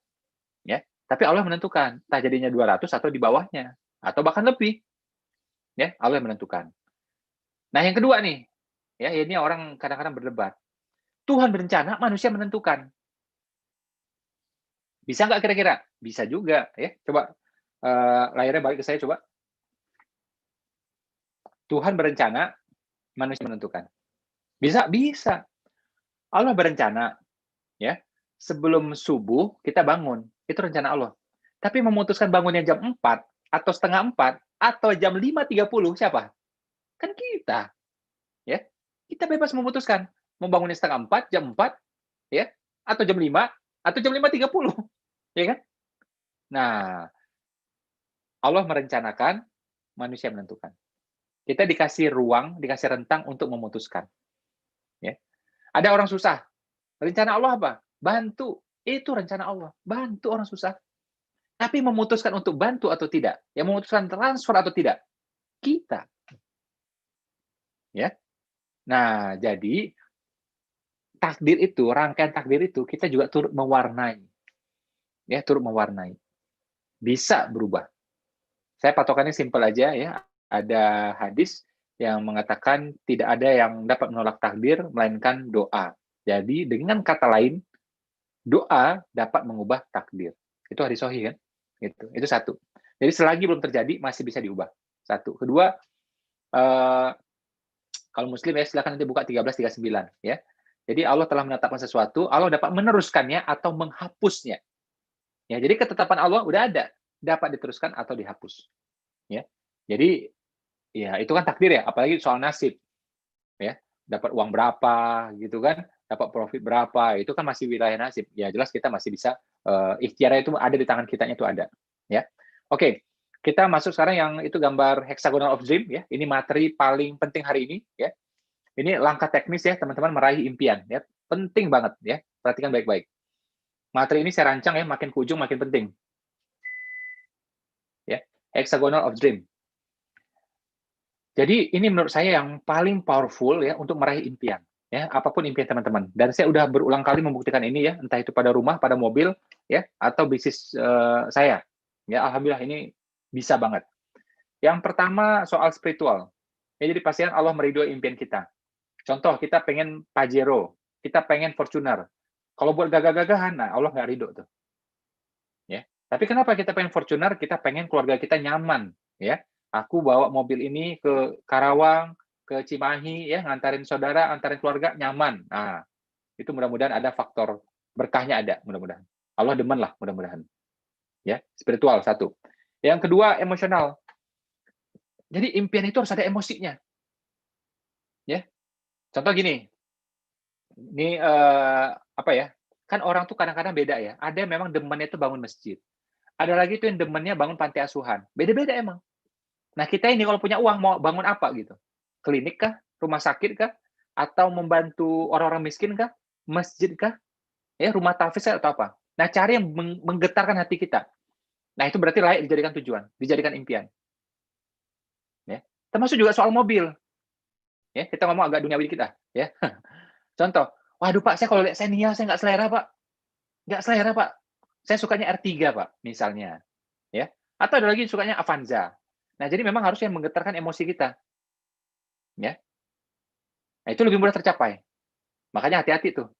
Ya. Tapi Allah menentukan, entah jadinya 200 atau di bawahnya, atau bahkan lebih. Ya, Allah yang menentukan. Nah, yang kedua nih, ya ini orang kadang-kadang berdebat. Tuhan berencana, manusia menentukan. Bisa nggak kira-kira? Bisa juga, ya. Coba layarnya balik ke saya coba. Tuhan berencana, manusia menentukan. Bisa? Bisa. Allah berencana, Ya. Sebelum subuh kita bangun, itu rencana Allah. Tapi memutuskan bangunnya jam 4 atau setengah 4 atau jam 5.30 siapa? Kan kita, ya. Kita bebas memutuskan mau bangunnya setengah 4, jam 4, ya, atau jam 5 atau jam 5.30, ya kan? Nah, Allah merencanakan, manusia menentukan. Kita dikasih ruang, dikasih rentang untuk memutuskan. Ya. Ada orang susah. Rencana Allah apa? Bantu. Itu rencana Allah. Bantu orang susah. Tapi memutuskan untuk bantu atau tidak, yang memutuskan transfer atau tidak, kita. Ya. Nah, jadi takdir itu, rangkaian takdir itu kita juga turut mewarnai. Ya, turut mewarnai. Bisa berubah. Saya patokannya simpel aja ya. Ada hadis yang mengatakan tidak ada yang dapat menolak takdir melainkan doa. Jadi dengan kata lain, doa dapat mengubah takdir. Itu hadis sahih kan? Itu satu. Jadi selagi belum terjadi masih bisa diubah. Satu. Kedua, kalau muslim ya silakan nanti buka 1339 ya. Jadi Allah telah menetapkan sesuatu, Allah dapat meneruskannya atau menghapusnya. Ya, jadi ketetapan Allah udah ada, dapat diteruskan atau dihapus. Ya. Jadi ya itu kan takdir ya, apalagi soal nasib. Ya, dapat uang berapa gitu kan, dapat profit berapa, itu kan masih wilayah nasib. Ya jelas kita masih bisa ikhtiarnya itu ada di tangan kitanya itu ada. Ya. Oke. Kita masuk sekarang yang itu gambar hexagonal of dream ya. Ini materi paling penting hari ini ya. Ini langkah teknis ya teman-teman meraih impian ya. Penting banget ya. Perhatikan baik-baik. Materi ini saya rancang ya, makin ke ujung makin penting. Ya. Hexagonal of dream. Jadi ini menurut saya yang paling powerful ya untuk meraih impian. Ya, apapun impian teman-teman. Dan saya udah berulang kali membuktikan ini ya, entah itu pada rumah, pada mobil ya, atau bisnis saya. Ya, alhamdulillah ini bisa banget. Yang pertama soal spiritual. Ya, jadi pastikan Allah meridhoi impian kita. Contoh, kita pengen Pajero, kita pengen Fortuner. Kalau buat gagah-gagahan, nah Allah nggak ridho tuh. Ya. Tapi kenapa kita pengen Fortuner? Kita pengen keluarga kita nyaman. Ya. Aku bawa mobil ini ke Karawang, ke Cimahi, ya, ngantarin saudara, antarin keluarga, nyaman. Nah, itu mudah-mudahan ada faktor berkahnya ada, mudah-mudahan. Allah demen lah, mudah-mudahan. Ya, spiritual satu. Yang kedua, emosional. Jadi impian itu harus ada emosinya. Ya. Contoh gini. Ini apa ya? Kan orang tuh kadang-kadang beda ya. Ada yang memang demennya itu bangun masjid. Ada lagi tuh yang demennya bangun panti asuhan. Beda-beda emang. Nah, kita ini kalau punya uang mau bangun apa gitu? Klinik kah? Rumah sakit kah? Atau membantu orang-orang miskin kah? Masjid kah? Ya, rumah tahfiz atau apa? Nah, cari yang menggetarkan hati kita. Nah, itu berarti layak dijadikan tujuan, dijadikan impian. Ya. Termasuk juga soal mobil. Ya, kita ngomong agak duniawi dikit ya. Contoh, waduh Pak, saya kalau lihat Xenia saya nggak selera Pak. Nggak selera Pak. Saya sukanya R3 Pak, misalnya. Ya. Atau ada lagi sukanya Avanza. Nah, jadi memang harus yang menggetarkan emosi kita. Ya. Nah, itu lebih mudah tercapai. Makanya hati-hati tuh.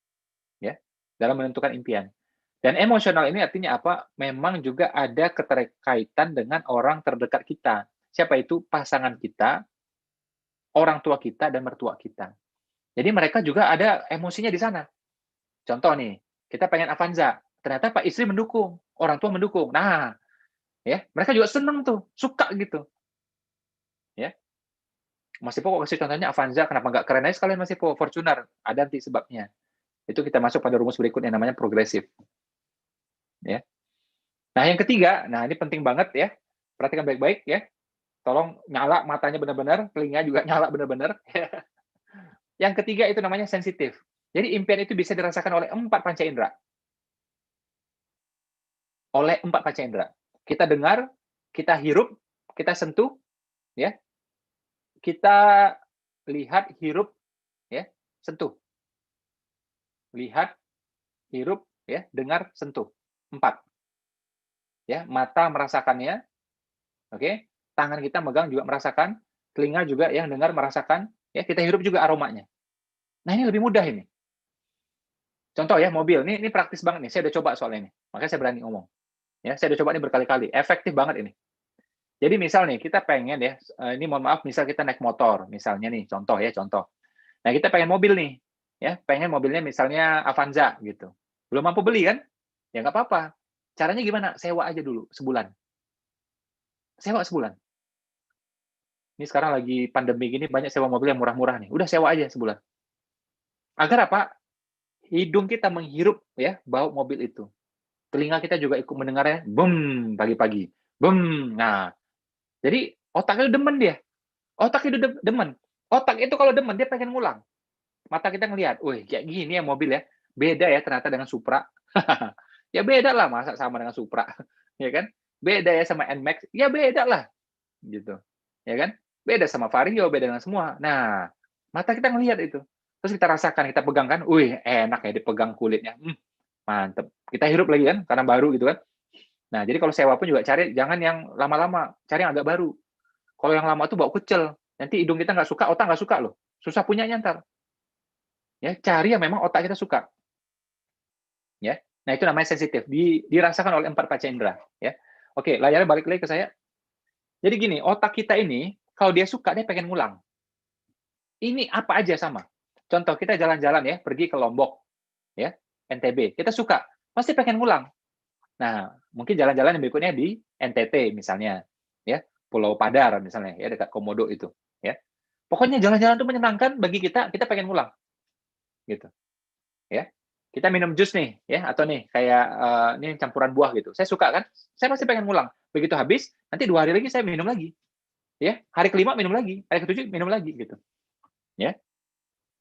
Ya. Dalam menentukan impian. Dan emosional ini artinya apa? Memang juga ada keterkaitan dengan orang terdekat kita. Siapa itu? Pasangan kita, orang tua kita, dan mertua kita. Jadi mereka juga ada emosinya di sana. Contoh nih, kita pengen Avanza. Ternyata Pak istri mendukung, orang tua mendukung. Nah, ya mereka juga seneng tuh, suka gitu. Ya, Mas Ipo kasih contohnya Avanza, kenapa nggak keren aja sekalian Mas Ipo? Fortuner, ada nanti sebabnya. Itu kita masuk pada rumus berikut yang namanya progresif. Ya. Nah, yang ketiga, nah ini penting banget ya. Perhatikan baik-baik ya. Tolong nyala matanya benar-benar, telinga juga nyala benar-benar. Yang ketiga itu namanya sensitif. Jadi impian itu bisa dirasakan oleh 4 panca indera. Oleh 4 panca indera. Kita dengar, kita hirup, kita sentuh, ya. Kita lihat, hirup, ya, sentuh. Lihat, hirup, ya, dengar, sentuh. 4. Ya, mata merasakannya. Oke. Tangan kita megang juga merasakan, telinga juga yang dengar merasakan, ya, kita hirup juga aromanya. Nah, ini lebih mudah ini. Contoh ya, mobil. Ini praktis banget nih. Saya udah coba soal ini. Makanya saya berani ngomong. Ya, saya udah coba ini berkali-kali. Efektif banget ini. Jadi misal nih, kita pengen ya, ini mohon maaf, misal kita naik motor, misalnya nih, contoh ya, contoh. Nah, kita pengen mobil nih, ya, pengen mobilnya misalnya Avanza gitu. Belum mampu beli kan? Ya nggak apa-apa. Caranya gimana? Sewa aja dulu sebulan. Sewa sebulan. Ini sekarang lagi pandemi gini banyak sewa mobil yang murah-murah nih. Udah sewa aja sebulan. Agar apa? Hidung kita menghirup ya bau mobil itu. Telinga kita juga ikut mendengarnya, bum pagi-pagi. Bum. Nah, jadi otaknya demen dia. Otak itu demen. Otak itu kalau demen dia pengen ngulang. Mata kita ngelihat, wih kayak gini ya mobil ya. Beda ya ternyata dengan Supra. Ya beda lah, masa sama dengan Supra. Ya kan? Beda ya sama NMAX. Ya beda lah. Gitu. Ya kan? Beda sama Vario, beda dengan semua. Nah, mata kita ngelihat itu. Terus kita rasakan, kita pegang kan, wih enak ya dipegang kulitnya. Mantep. Kita hirup lagi kan, karena baru gitu kan. Nah, jadi kalau sewa pun juga cari, jangan yang lama-lama, cari yang agak baru. Kalau yang lama tuh bau kecil, nanti hidung kita nggak suka, otak nggak suka loh. Susah punya nyantar. Ya, cari yang memang otak kita suka. Ya, nah itu namanya sensitif, dirasakan oleh 4 panca indera. Ya, oke, layarnya balik lagi ke saya. Jadi gini, otak kita ini kalau dia suka dia pengen ngulang. Ini apa aja sama. Contoh kita jalan-jalan ya, pergi ke Lombok, ya, NTB, kita suka, pasti pengen ngulang. Nah, mungkin jalan-jalan yang berikutnya di NTT misalnya, ya, Pulau Padar misalnya, ya dekat Komodo itu, ya. Pokoknya jalan-jalan itu menyenangkan bagi kita pengen ngulang, gitu, ya. Kita minum jus nih, ya, atau nih kayak ini campuran buah gitu. Saya suka kan, saya pasti pengen ngulang. Begitu habis, nanti 2 hari lagi saya minum lagi, ya. Hari ke-5 minum lagi, hari ke-7 minum lagi, gitu, ya.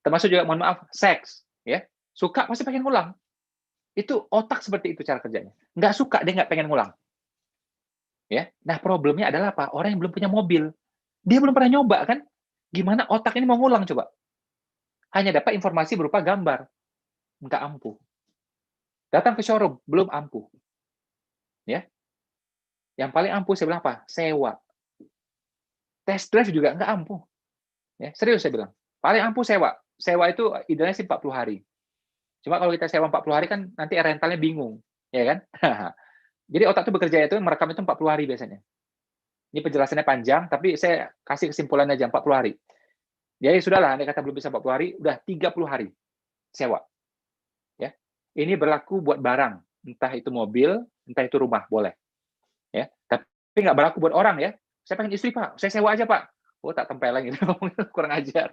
Termasuk juga mohon maaf, seks, ya. Suka pasti pengen ngulang. Itu otak seperti itu cara kerjanya. Nggak suka, dia nggak pengen ngulang. Ya. Nah, problemnya adalah apa? Orang yang belum punya mobil. Dia belum pernah nyoba kan? Gimana otak ini mau ngulang coba? Hanya dapat informasi berupa gambar. Nggak ampuh. Datang ke showroom, belum ampuh. Ya. Yang paling ampuh saya bilang apa? Sewa. Test drive juga nggak ampuh. Ya, serius saya bilang. Paling ampuh sewa. Sewa itu idealnya sih 40 hari. Cuma kalau kita sewa 40 hari kan nanti rentalnya bingung. Ya kan? Jadi otak itu bekerja itu merekam itu 40 hari biasanya. Ini penjelasannya panjang, tapi saya kasih kesimpulan aja 40 hari. Jadi sudahlah, andai kata belum bisa 40 hari, udah 30 hari sewa. Ya. Ini berlaku buat barang, entah itu mobil, entah itu rumah, boleh. Ya. Tapi nggak berlaku buat orang ya. Saya pengen istri, Pak. Saya sewa aja, Pak. Oh, tak tempeleng gitu. Kurang ajar.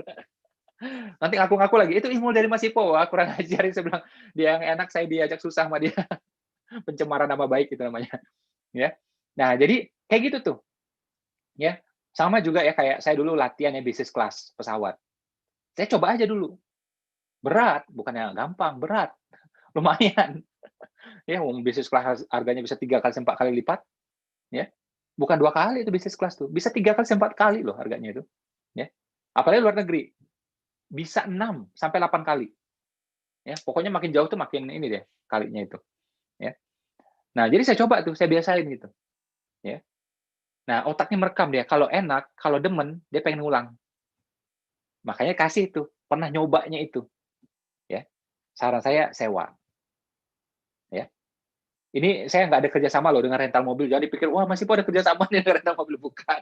Nanti ngaku-ngaku lagi, itu ilmu dari Mas Ipo. Wah, kurang ajar. Saya bilang, dia yang enak, saya diajak susah sama dia. Pencemaran nama baik itu namanya. Ya. Nah, jadi kayak gitu tuh. Ya, sama juga ya kayak saya dulu latihan ya bisnis kelas pesawat. Saya coba aja dulu. Berat, bukannya gampang, berat. Lumayan. Ya, bisnis kelas harganya bisa 3 kali 4 kali lipat, ya. Bukan 2 kali itu bisnis kelas tuh, bisa 3 kali 4 kali loh harganya itu, ya. Apalagi luar negeri, bisa 6 sampai 8 kali. Ya, pokoknya makin jauh tuh makin ini deh kalinya itu, ya. Nah, jadi saya coba tuh, saya biasain gitu, ya. Nah, otaknya merekam dia, kalau enak, kalau demen, dia pengen ngulang. Makanya kasih tuh, pernah nyobanya itu. Ya. Saran saya sewa. Ya. Ini saya nggak ada kerjasama loh dengan rental mobil, jangan dipikir, wah masih ada kerjasama nih dengan rental mobil, bukan.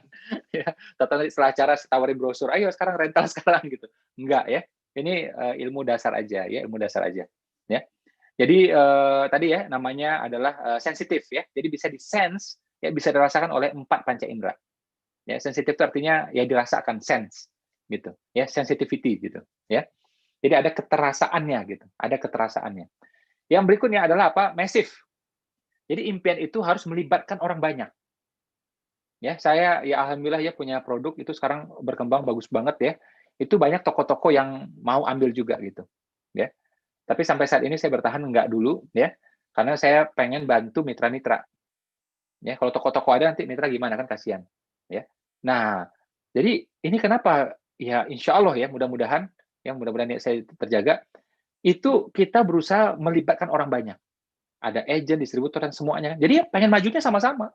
Ya. Setelah acara tawarin brosur, ayo sekarang rental sekarang gitu. Enggak ya. Ini ilmu dasar aja ya, ilmu dasar aja. Ya. Jadi tadi ya namanya adalah sensitif ya. Jadi bisa di-sense, ya bisa dirasakan oleh 4 panca indera. Ya, sensitif itu artinya ya dirasakan, sense gitu. Ya, sensitivity gitu, ya. Jadi ada keterasaannya gitu, ada keterasaannya. Yang berikutnya adalah apa? Massive. Jadi impian itu harus melibatkan orang banyak. Ya, saya ya alhamdulillah ya punya produk itu sekarang berkembang bagus banget ya. Itu banyak toko-toko yang mau ambil juga gitu, ya. Tapi sampai saat ini saya bertahan enggak dulu ya, karena saya pengen bantu mitra-mitra. Ya, kalau toko-toko ada nanti mitra gimana kan kasihan, ya. Nah, jadi ini kenapa ya insya Allah ya mudah-mudahan niat saya terjaga, itu kita berusaha melibatkan orang banyak. Ada agen, distributor dan semuanya. Jadi pengen majunya sama-sama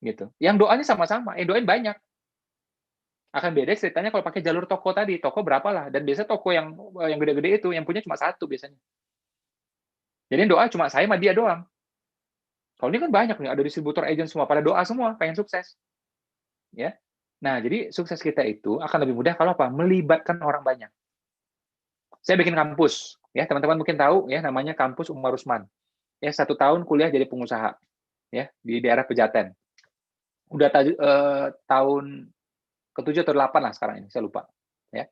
gitu. Yang doanya sama-sama, yang doain banyak. Akan beda ceritanya kalau pakai jalur toko tadi, toko berapa lah, dan biasa toko yang gede-gede itu yang punya cuma 1 biasanya. Jadi doa cuma saya sama dia doang. Kalau ini kan banyak nih, ada distributor, agen semua pada doa semua, pengen sukses. Ya. Nah, jadi sukses kita itu akan lebih mudah kalau apa? Melibatkan orang banyak. Saya bikin kampus. Ya, teman-teman mungkin tahu ya namanya kampus Umar Usman. Ya, 1 tahun kuliah jadi pengusaha ya di daerah Pejaten. Udah tahun ke-7 atau 8 lah sekarang ini, saya lupa. Ya.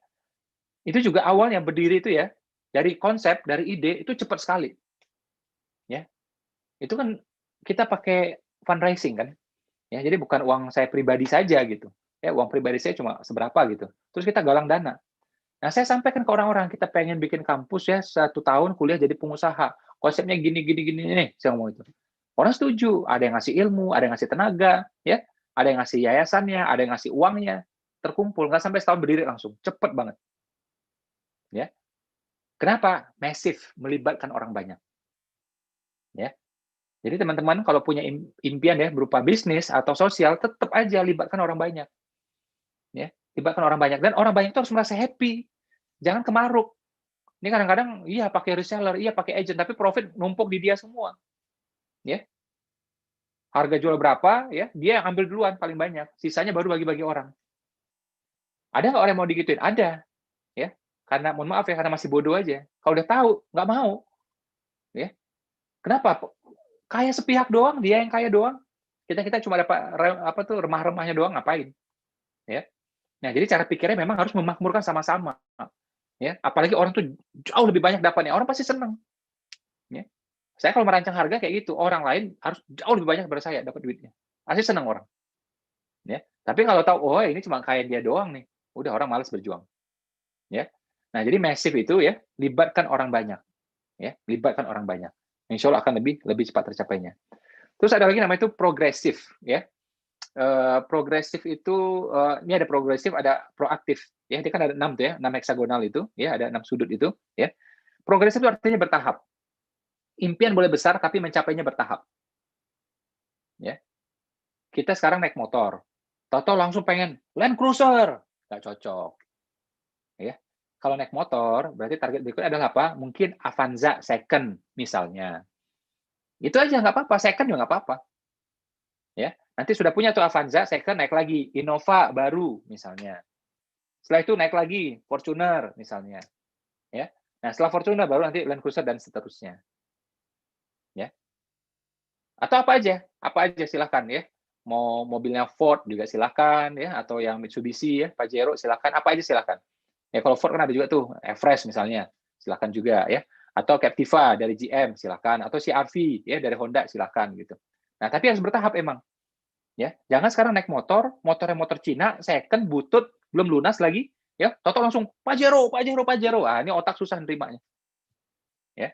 Itu juga awalnya berdiri itu ya dari konsep, dari ide itu cepat sekali. Ya. Itu kan kita pakai fundraising kan. Ya, jadi bukan uang saya pribadi saja gitu. Ya, uang pribadi saya cuma seberapa gitu. Terus kita galang dana. Nah, saya sampaikan ke orang-orang, kita pengen bikin kampus ya, 1 tahun kuliah jadi pengusaha. Konsepnya gini, gini, gini, nih, saya ngomong itu. Orang setuju, ada yang ngasih ilmu, ada yang ngasih tenaga, ya, ada yang ngasih yayasannya, ada yang ngasih uangnya, terkumpul, nggak sampai setahun berdiri langsung, cepet banget. Ya, kenapa? Masif, melibatkan orang banyak. Ya, jadi teman-teman kalau punya impian ya berupa bisnis atau sosial, tetap aja libatkan orang banyak. Ya, libatkan orang banyak dan orang banyak itu harus merasa happy. Jangan kemaruk. Ini kadang-kadang iya pakai reseller, iya pakai agent, tapi profit numpuk di dia semua. Ya. Harga jual berapa, ya, dia yang ambil duluan paling banyak, sisanya baru bagi-bagi orang. Ada nggak orang yang mau digituin? Ada, ya. Karena mohon maaf ya, karena masih bodoh aja. Kalau udah tahu, nggak mau. Ya. Kenapa? Kaya sepihak doang, dia yang kaya doang. Kita cuma dapat apa tuh remah-remahnya doang, ngapain? Ya. Nah, jadi cara pikirnya memang harus memakmurkan sama-sama. Ya, apalagi orang tuh jauh lebih banyak dapatnya, orang pasti senang. Ya. Saya kalau merancang harga kayak gitu, orang lain harus jauh lebih banyak daripada saya dapat duitnya. Pasti senang orang. Ya. Tapi kalau tahu, oh ini cuma kaya dia doang nih, udah orang malas berjuang. Ya. Nah, jadi masif itu ya, libatkan orang banyak. Ya, libatkan orang banyak. Insya Allah akan lebih cepat tercapainya. Terus ada lagi namanya itu progresif, ya. Progresif itu ini ada progresif, ada proaktif. Ya, dia kan ada 6 tuh ya, 6 heksagonal itu, ya, ada 6 sudut itu, ya. Progresif itu artinya bertahap. Impian boleh besar tapi mencapainya bertahap. Ya. Kita sekarang naik motor. Tahu-tahu langsung pengen Land Cruiser, nggak cocok. Ya. Kalau naik motor, berarti target berikutnya adalah apa? Mungkin Avanza second misalnya. Itu aja nggak apa-apa, second juga nggak apa-apa. Ya. Nanti sudah punya tuh Avanza second, naik lagi Innova baru misalnya. Setelah itu naik lagi Fortuner misalnya. Ya. Nah, setelah Fortuner baru nanti Land Cruiser dan seterusnya. Ya. Atau apa aja silahkan ya. Mau mobilnya Ford juga silahkan ya, atau yang Mitsubishi ya, Pajero silahkan, apa aja silahkan. Ya kalau Ford kan ada juga tuh Everest misalnya, silahkan juga ya. Atau Captiva dari GM silahkan, atau CR-V ya dari Honda silahkan gitu. Nah tapi harus bertahap emang. Ya, jangan sekarang naik motornya motor Cina, second, butut, belum lunas lagi, ya, toto langsung Pajero. Ah, ini otak susah nerimanya. Ya.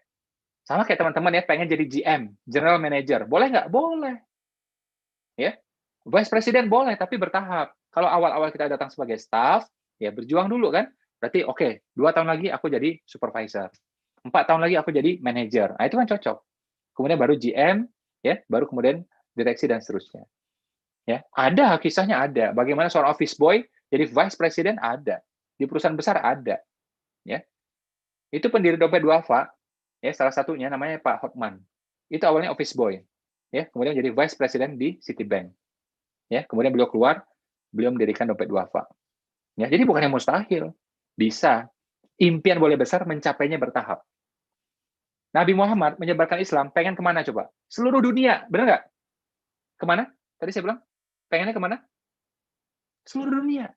Sama kayak teman-teman ya, pengen jadi GM, General Manager. Boleh nggak? Boleh. Ya. Vice President boleh, tapi bertahap. Kalau awal-awal kita datang sebagai staff, ya berjuang dulu kan. Berarti oke, 2 tahun lagi aku jadi supervisor. 4 tahun lagi aku jadi manager. Nah, itu kan cocok. Kemudian baru GM, ya, baru kemudian direksi dan seterusnya. Ya, ada kisahnya ada. Bagaimana seorang office boy jadi vice president ada. Di perusahaan besar ada. Ya. Itu pendiri dompet duafa, ya, salah satunya namanya Pak Hotman. Itu awalnya office boy. Ya, kemudian jadi vice president di Citibank. Ya, kemudian beliau keluar, beliau mendirikan dompet duafa. Ya, jadi bukan yang mustahil. Bisa. Impian boleh besar, mencapainya bertahap. Nabi Muhammad menyebarkan Islam, pengen kemana coba? Seluruh dunia, benar nggak? Kemana? Tadi saya bilang, pengennya kemana? Seluruh dunia.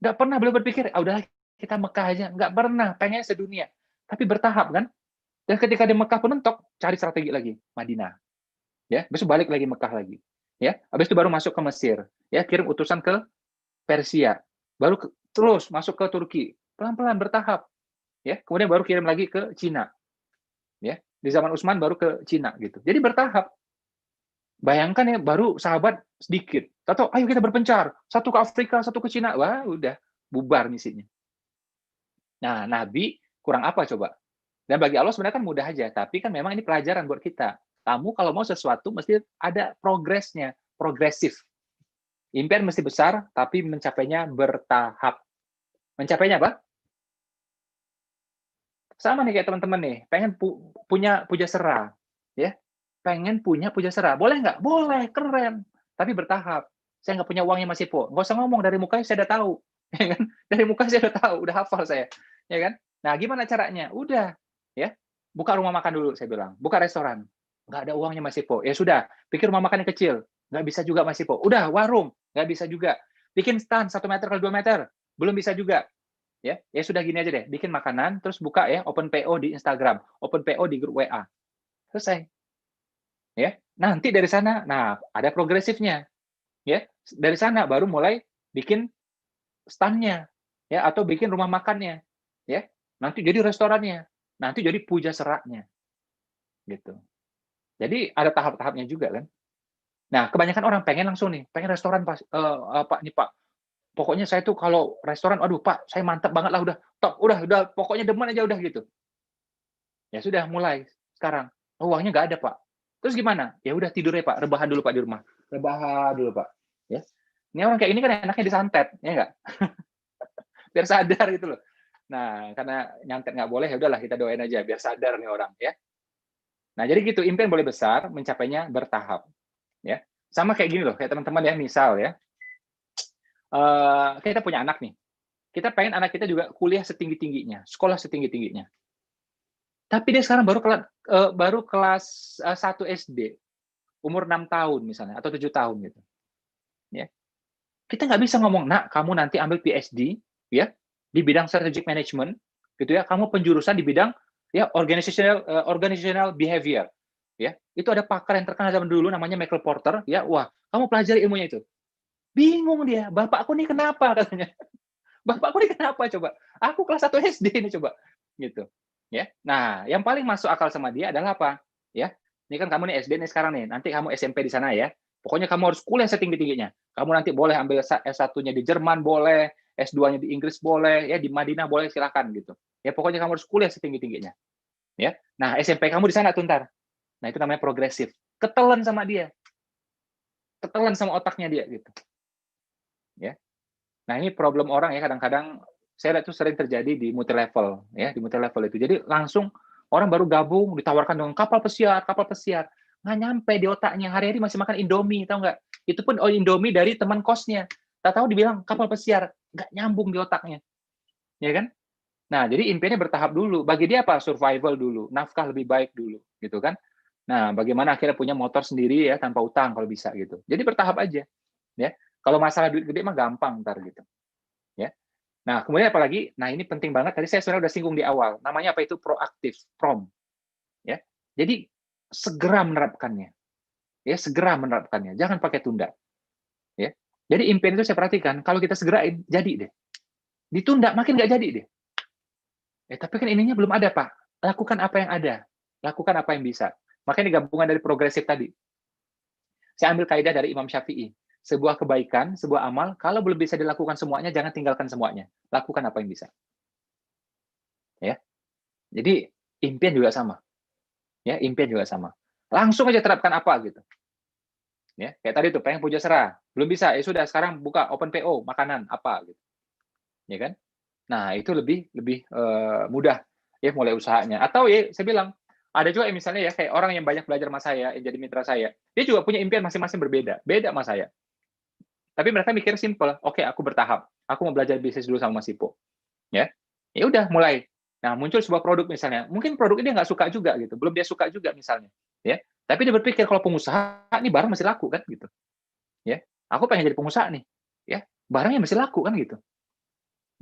Nggak pernah beliau berpikir, udahlah kita Mekah aja. Nggak pernah, pengennya sedunia. Tapi bertahap kan? Dan ketika di Mekah mentok, cari strategi lagi, Madinah. Ya, besok balik lagi Mekah lagi. Ya, habis itu baru masuk ke Mesir. Ya, kirim utusan ke Persia. Baru terus masuk ke Turki. Pelan-pelan bertahap. Ya, kemudian baru kirim lagi ke Cina. Ya, di zaman Utsman baru ke Cina gitu. Jadi bertahap. Bayangkan ya, baru sahabat sedikit. Atau ayo kita berpencar, satu ke Afrika, satu ke Cina. Wah, udah bubar misinya. Nah, Nabi kurang apa coba? Dan bagi Allah sebenarnya kan mudah aja, tapi kan memang ini pelajaran buat kita. Kamu kalau mau sesuatu mesti ada progresnya, progresif. Impian mesti besar, tapi mencapainya bertahap. Mencapainya apa? Sama nih kayak teman-teman nih, pengen punya Pujasera, ya, pengen punya Pujasera, boleh nggak? Boleh, keren, tapi bertahap. Saya nggak punya uangnya Mas Ipo, nggak usah ngomong, dari mukanya saya udah tahu, ya kan? Dari muka saya udah tahu, udah hafal saya, ya kan? Nah, gimana caranya? Udah, ya. Buka rumah makan dulu, saya bilang. Buka restoran. Nggak ada uangnya Mas Ipo. Ya sudah, pikir rumah makan yang kecil. Nggak bisa juga Mas Ipo. Udah, warung. Nggak bisa juga. Bikin stand 1 meter kali 2 meter. Belum bisa juga. Ya sudah gini aja deh. Bikin makanan, terus buka ya, open PO di Instagram. Open PO di grup WA. Selesai. Ya, nanti dari sana, nah ada progresifnya. Ya, dari sana baru mulai bikin stand-nya. Ya, atau bikin rumah makannya. Ya, nanti jadi restorannya. Nanti jadi puja seraknya. Gitu. Jadi ada tahap-tahapnya juga kan. Nah, kebanyakan orang pengen langsung nih, pengen restoran Pak, Pak nih Pak. Pokoknya saya tuh kalau restoran, aduh Pak, saya mantap banget lah udah top, udah pokoknya demen aja udah gitu. Ya sudah mulai sekarang. Oh, uangnya nggak ada Pak. Terus gimana? Ya udah tidur ya Pak, rebahan dulu Pak di rumah. Rebahan dulu Pak. Ya. Ini orang kayak ini kan enaknya disantet, ya nggak? Biar sadar gitu loh. Nah, karena nyantet nggak boleh, ya udahlah kita doain aja biar sadar nih orang ya. Nah, jadi gitu, impian boleh besar, mencapainya bertahap. Ya, sama kayak gini loh, kayak teman-teman ya, misal ya, kita punya anak nih, kita pengen anak kita juga kuliah setinggi-tingginya, sekolah setinggi-tingginya. Tapi dia sekarang baru kelas 1 SD, umur 6 tahun misalnya, atau 7 tahun gitu. Ya. Kita nggak bisa ngomong, nak, kamu nanti ambil PhD, ya, di bidang strategic management, gitu ya, kamu penjurusan di bidang ya organizational behavior. Ya, itu ada pakar yang terkenal zaman dulu namanya Michael Porter, ya, wah, kamu pelajari ilmunya itu. Bingung dia, bapakku nih kenapa katanya. Bapakku nih kenapa coba? Aku kelas 1 SD ini coba. Gitu. Ya. Nah, yang paling masuk akal sama dia adalah apa? Ya. Ini kan kamu nih SD nih sekarang nih, nanti kamu SMP di sana ya. Pokoknya kamu harus kuliah setinggi-tingginya. Kamu nanti boleh ambil S1-nya di Jerman boleh, S2-nya di Inggris boleh, ya di Madinah boleh silakan gitu. Ya pokoknya kamu harus kuliah setinggi-tingginya. Ya. Nah, SMP kamu di sana tuh ntar. Nah, itu namanya progresif. Ketelan sama dia. Ketelan sama otaknya dia gitu. Ya. Nah, ini problem orang ya kadang-kadang saya lihat itu sering terjadi di multi level ya, di multi level itu. Jadi langsung orang baru gabung ditawarkan dengan kapal pesiar. Nggak nyampe di otaknya. Hari-hari masih makan Indomie, tahu nggak? Itu pun Indomie dari teman kosnya. Tak tahu dibilang kapal pesiar, nggak nyambung di otaknya. Ya kan? Nah, jadi impiannya bertahap dulu. Bagi dia apa? Survival dulu, nafkah lebih baik dulu, gitu kan? Nah, bagaimana akhirnya punya motor sendiri ya tanpa utang kalau bisa gitu. Jadi bertahap aja, ya. Kalau masalah duit gede mah gampang ntar gitu, ya. Nah, kemudian apalagi? Nah, ini penting banget. Tadi saya sebenarnya udah singgung di awal. Namanya apa itu? Proaktif, prom, ya. Jadi segera menerapkannya, ya segera menerapkannya. Jangan pakai tunda, ya. Jadi impian itu saya perhatikan. Kalau kita segerain, jadi deh. Ditunda makin nggak jadi deh. Tapi kan ininya belum ada, Pak. Lakukan apa yang ada. Lakukan apa yang bisa. Makanya gabungan dari progresif tadi. Saya ambil kaidah dari Imam Syafi'i. Sebuah kebaikan, sebuah amal, kalau belum bisa dilakukan semuanya, jangan tinggalkan semuanya. Lakukan apa yang bisa. Ya. Jadi, impian juga sama. Ya, impian juga sama. Langsung aja terapkan apa gitu. Ya, kayak tadi tuh, pengen puja serah. Belum bisa, ya sudah sekarang buka open PO, makanan apa gitu. Ya kan? Nah, itu lebih mudah ya mulai usahanya. Atau ya saya bilang, ada juga yang misalnya ya kayak orang yang banyak belajar sama saya, yang jadi mitra saya, dia juga punya impian masing-masing berbeda, beda sama saya. Tapi mereka mikir simple, oke, aku bertahap. Aku mau belajar bisnis dulu sama Mas Ipo. Ya. Ya udah mulai. Nah, muncul sebuah produk misalnya. Mungkin produk ini nggak suka juga gitu, belum dia suka juga misalnya, ya. Tapi dia berpikir kalau pengusaha ini barang masih laku kan gitu. Ya. Aku pengen jadi pengusaha nih, ya. Barangnya masih laku kan gitu.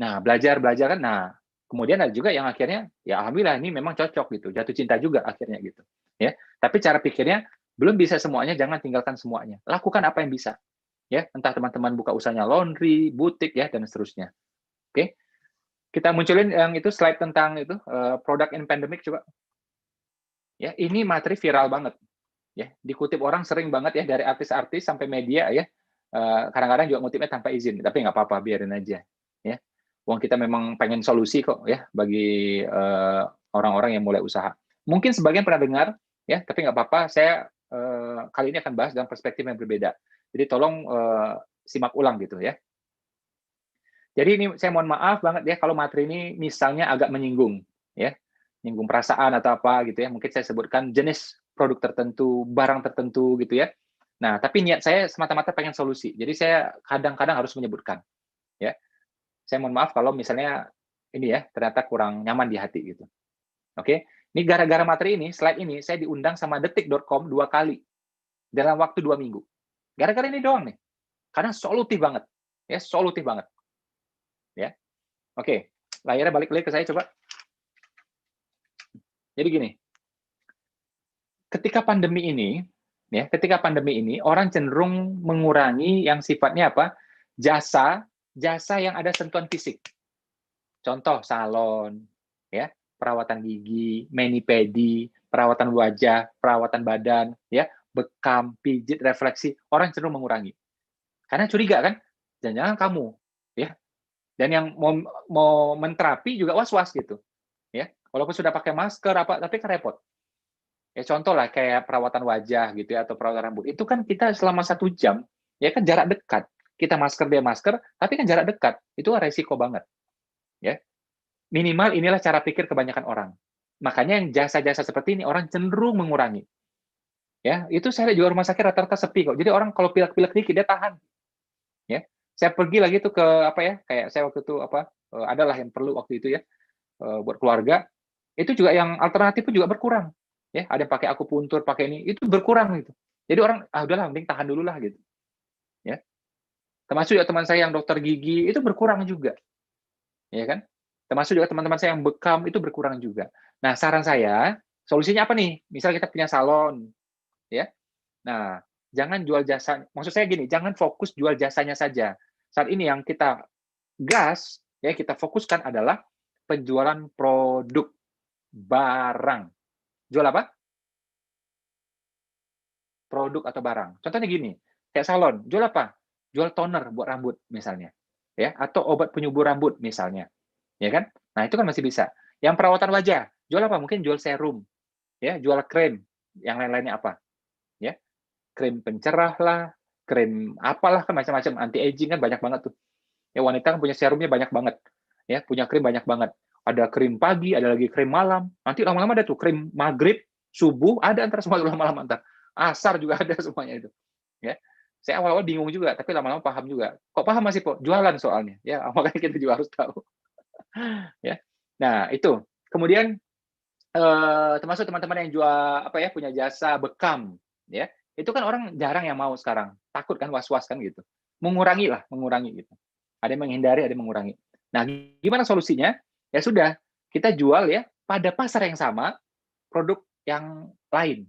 Nah, belajar kan. Nah, kemudian ada juga yang akhirnya ya alhamdulillah ini memang cocok gitu, jatuh cinta juga akhirnya gitu. Ya. Tapi cara pikirnya belum bisa semuanya, jangan tinggalkan semuanya. Lakukan apa yang bisa. Ya, entah teman-teman buka usahanya laundry, butik ya dan seterusnya. Oke. Kita munculin yang itu slide tentang itu product in pandemic coba. Ya, ini materi viral banget. Ya, dikutip orang sering banget ya dari artis-artis sampai media ya. Kadang-kadang juga ngutipnya tanpa izin, tapi nggak apa-apa, biarin aja. Ya. Uang kita memang pengen solusi kok ya bagi orang-orang yang mulai usaha. Mungkin sebagian pernah dengar ya, tapi nggak apa-apa. Saya kali ini akan bahas dalam perspektif yang berbeda. Jadi tolong simak ulang gitu ya. Jadi ini saya mohon maaf banget ya kalau materi ini misalnya agak menyinggung ya, menyinggung perasaan atau apa gitu ya. Mungkin saya sebutkan jenis produk tertentu, barang tertentu gitu ya. Nah, tapi niat saya semata-mata pengen solusi. Jadi saya kadang-kadang harus menyebutkan ya. Saya mohon maaf kalau misalnya ini ya ternyata kurang nyaman di hati gitu. Oke. Ini gara-gara materi ini, slide ini, saya diundang sama detik.com 2 kali dalam waktu 2 minggu. Gara-gara ini doang nih. Karena solutif banget. Ya, solutif banget. Ya. Oke, layarnya balik lagi ke saya coba. Jadi gini. Ketika pandemi ini orang cenderung mengurangi yang sifatnya apa? Jasa yang ada sentuhan fisik. Contoh salon, ya, perawatan gigi, mani-pedi, perawatan wajah, perawatan badan, ya, bekam, pijit, refleksi, orang cenderung mengurangi. Karena curiga kan, jangan-jangan kamu, ya. Dan yang mau menterapi juga was-was gitu, ya. Walaupun sudah pakai masker apa, tapi kan repot. Ya contoh lah kayak perawatan wajah gitu ya, atau perawatan rambut. Itu kan kita selama 1 jam, ya kan jarak dekat. Kita masker, dia masker, tapi kan jarak dekat. Itu resiko banget. Ya. Minimal inilah cara pikir kebanyakan orang. Makanya yang jasa-jasa seperti ini orang cenderung mengurangi. Ya, itu saya lihat juga rumah sakit rata-rata sepi kok. Jadi orang kalau pilek-pilek dikit dia tahan. Ya. Saya pergi lagi tuh ke apa ya? Kayak saya waktu itu apa? Adalah yang perlu waktu itu ya buat keluarga. Itu juga yang alternatif pun juga berkurang. Ya, ada yang pakai akupuntur, pakai ini, itu berkurang gitu. Jadi orang udahlah mending tahan dulu lah gitu. Ya. Termasuk juga teman saya yang dokter gigi itu berkurang juga. Ya kan? Termasuk juga teman-teman saya yang bekam itu berkurang juga. Nah, saran saya, solusinya apa nih? Misal kita punya salon, ya. Nah, jangan jual jasa. Maksud saya gini, jangan fokus jual jasanya saja. Saat ini yang kita gas, ya kita fokuskan adalah penjualan produk, barang. Jual apa? Produk atau barang. Contohnya gini, kayak salon, jual apa? Jual toner buat rambut misalnya, ya, atau obat penyubur rambut misalnya, ya kan? Nah itu kan masih bisa. Yang perawatan wajah, jual apa? Mungkin jual serum, ya, jual krim, yang lain-lainnya apa, ya, krim pencerah lah, krim apalah kan macam-macam, anti aging kan banyak banget tuh. Ya wanita kan punya serumnya banyak banget, ya, punya krim banyak banget. Ada krim pagi, ada lagi krim malam. Nanti lama-lama ada tuh krim maghrib, subuh, ada antara semua lama-lama antar. Asar juga ada semuanya itu. Ya. Saya awal-awal bingung juga, tapi lama-lama paham juga. Kok paham masih kok? Jualan soalnya. Ya, makanya kita juga harus tahu. Ya. Nah, itu. Kemudian termasuk teman-teman yang jual apa ya, punya jasa bekam, ya. Itu kan orang jarang yang mau sekarang. Takut kan, was-was kan gitu. Mengurangi gitu. Ada yang menghindari, ada yang mengurangi. Nah, gimana solusinya? Ya sudah, kita jual ya pada pasar yang sama produk yang lain.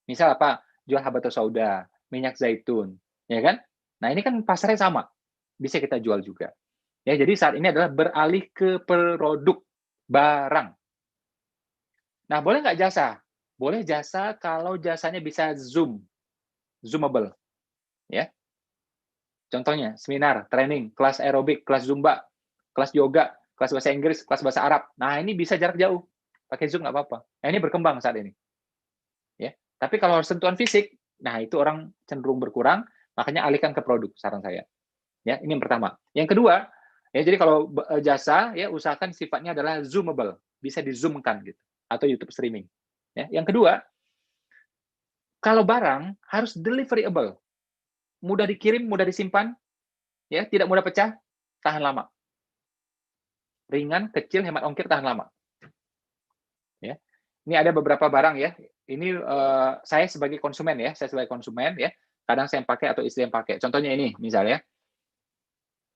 Misal apa? Jual habatus sauda, minyak zaitun, ya kan? Nah, ini kan pasarnya sama. Bisa kita jual juga. Ya, jadi saat ini adalah beralih ke produk barang. Nah, boleh nggak jasa? Boleh jasa kalau jasanya bisa zoomable. Ya. Contohnya, seminar, training, kelas aerobik, kelas zumba, kelas yoga, kelas bahasa Inggris, kelas bahasa Arab. Nah, ini bisa jarak jauh. Pakai Zoom nggak apa-apa. Nah, ini berkembang saat ini. Ya. Tapi kalau harus sentuhan fisik, nah itu orang cenderung berkurang, makanya alihkan ke produk, saran saya. Ya, ini yang pertama. Yang kedua, ya jadi kalau jasa, ya usahakan sifatnya adalah zoomable, bisa di-zoom-kan gitu, atau YouTube streaming. Ya. Yang kedua, kalau barang harus deliverable. Mudah dikirim, mudah disimpan, ya, tidak mudah pecah, tahan lama. Ringan, kecil, hemat ongkir, tahan lama. Ya. Ini ada beberapa barang ya. Ini saya sebagai konsumen ya, kadang saya yang pakai atau istri yang pakai. Contohnya ini misalnya.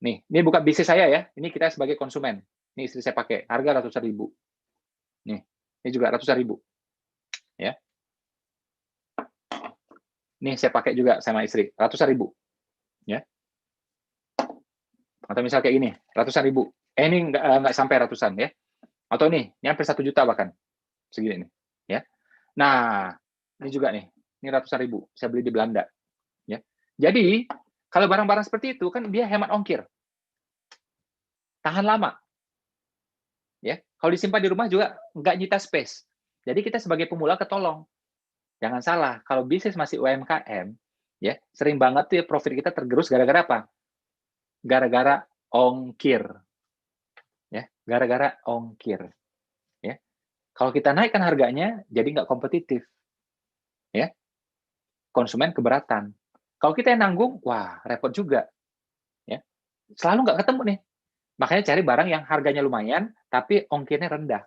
Nih, ini bukan bisnis saya ya. Ini kita sebagai konsumen. Ini istri saya pakai, harga ratusan ribu. Nih, ini juga ratusan ribu. Ya. Nih saya pakai juga sama istri, ratusan ribu. Ya. Atau misal kayak ini, ratusan ribu. Ini nggak sampai ratusan ya. Atau ini hampir 1 juta bahkan. Segini nih. Ya. Nah, ini juga nih. Ini ratusan ribu. Saya beli di Belanda. Ya. Jadi, kalau barang-barang seperti itu kan dia hemat ongkir. Tahan lama. Ya. Kalau disimpan di rumah juga nggak nyita space. Jadi kita sebagai pemula ketolong. Jangan salah, kalau bisnis masih UMKM, ya sering banget tuh ya profit kita tergerus gara-gara apa? Gara-gara ongkir. Ya, gara-gara ongkir. Ya. Kalau kita naikkan harganya, jadi nggak kompetitif. Ya. Konsumen keberatan. Kalau kita yang nanggung, wah repot juga. Ya. Selalu nggak ketemu nih. Makanya cari barang yang harganya lumayan, tapi ongkirnya rendah.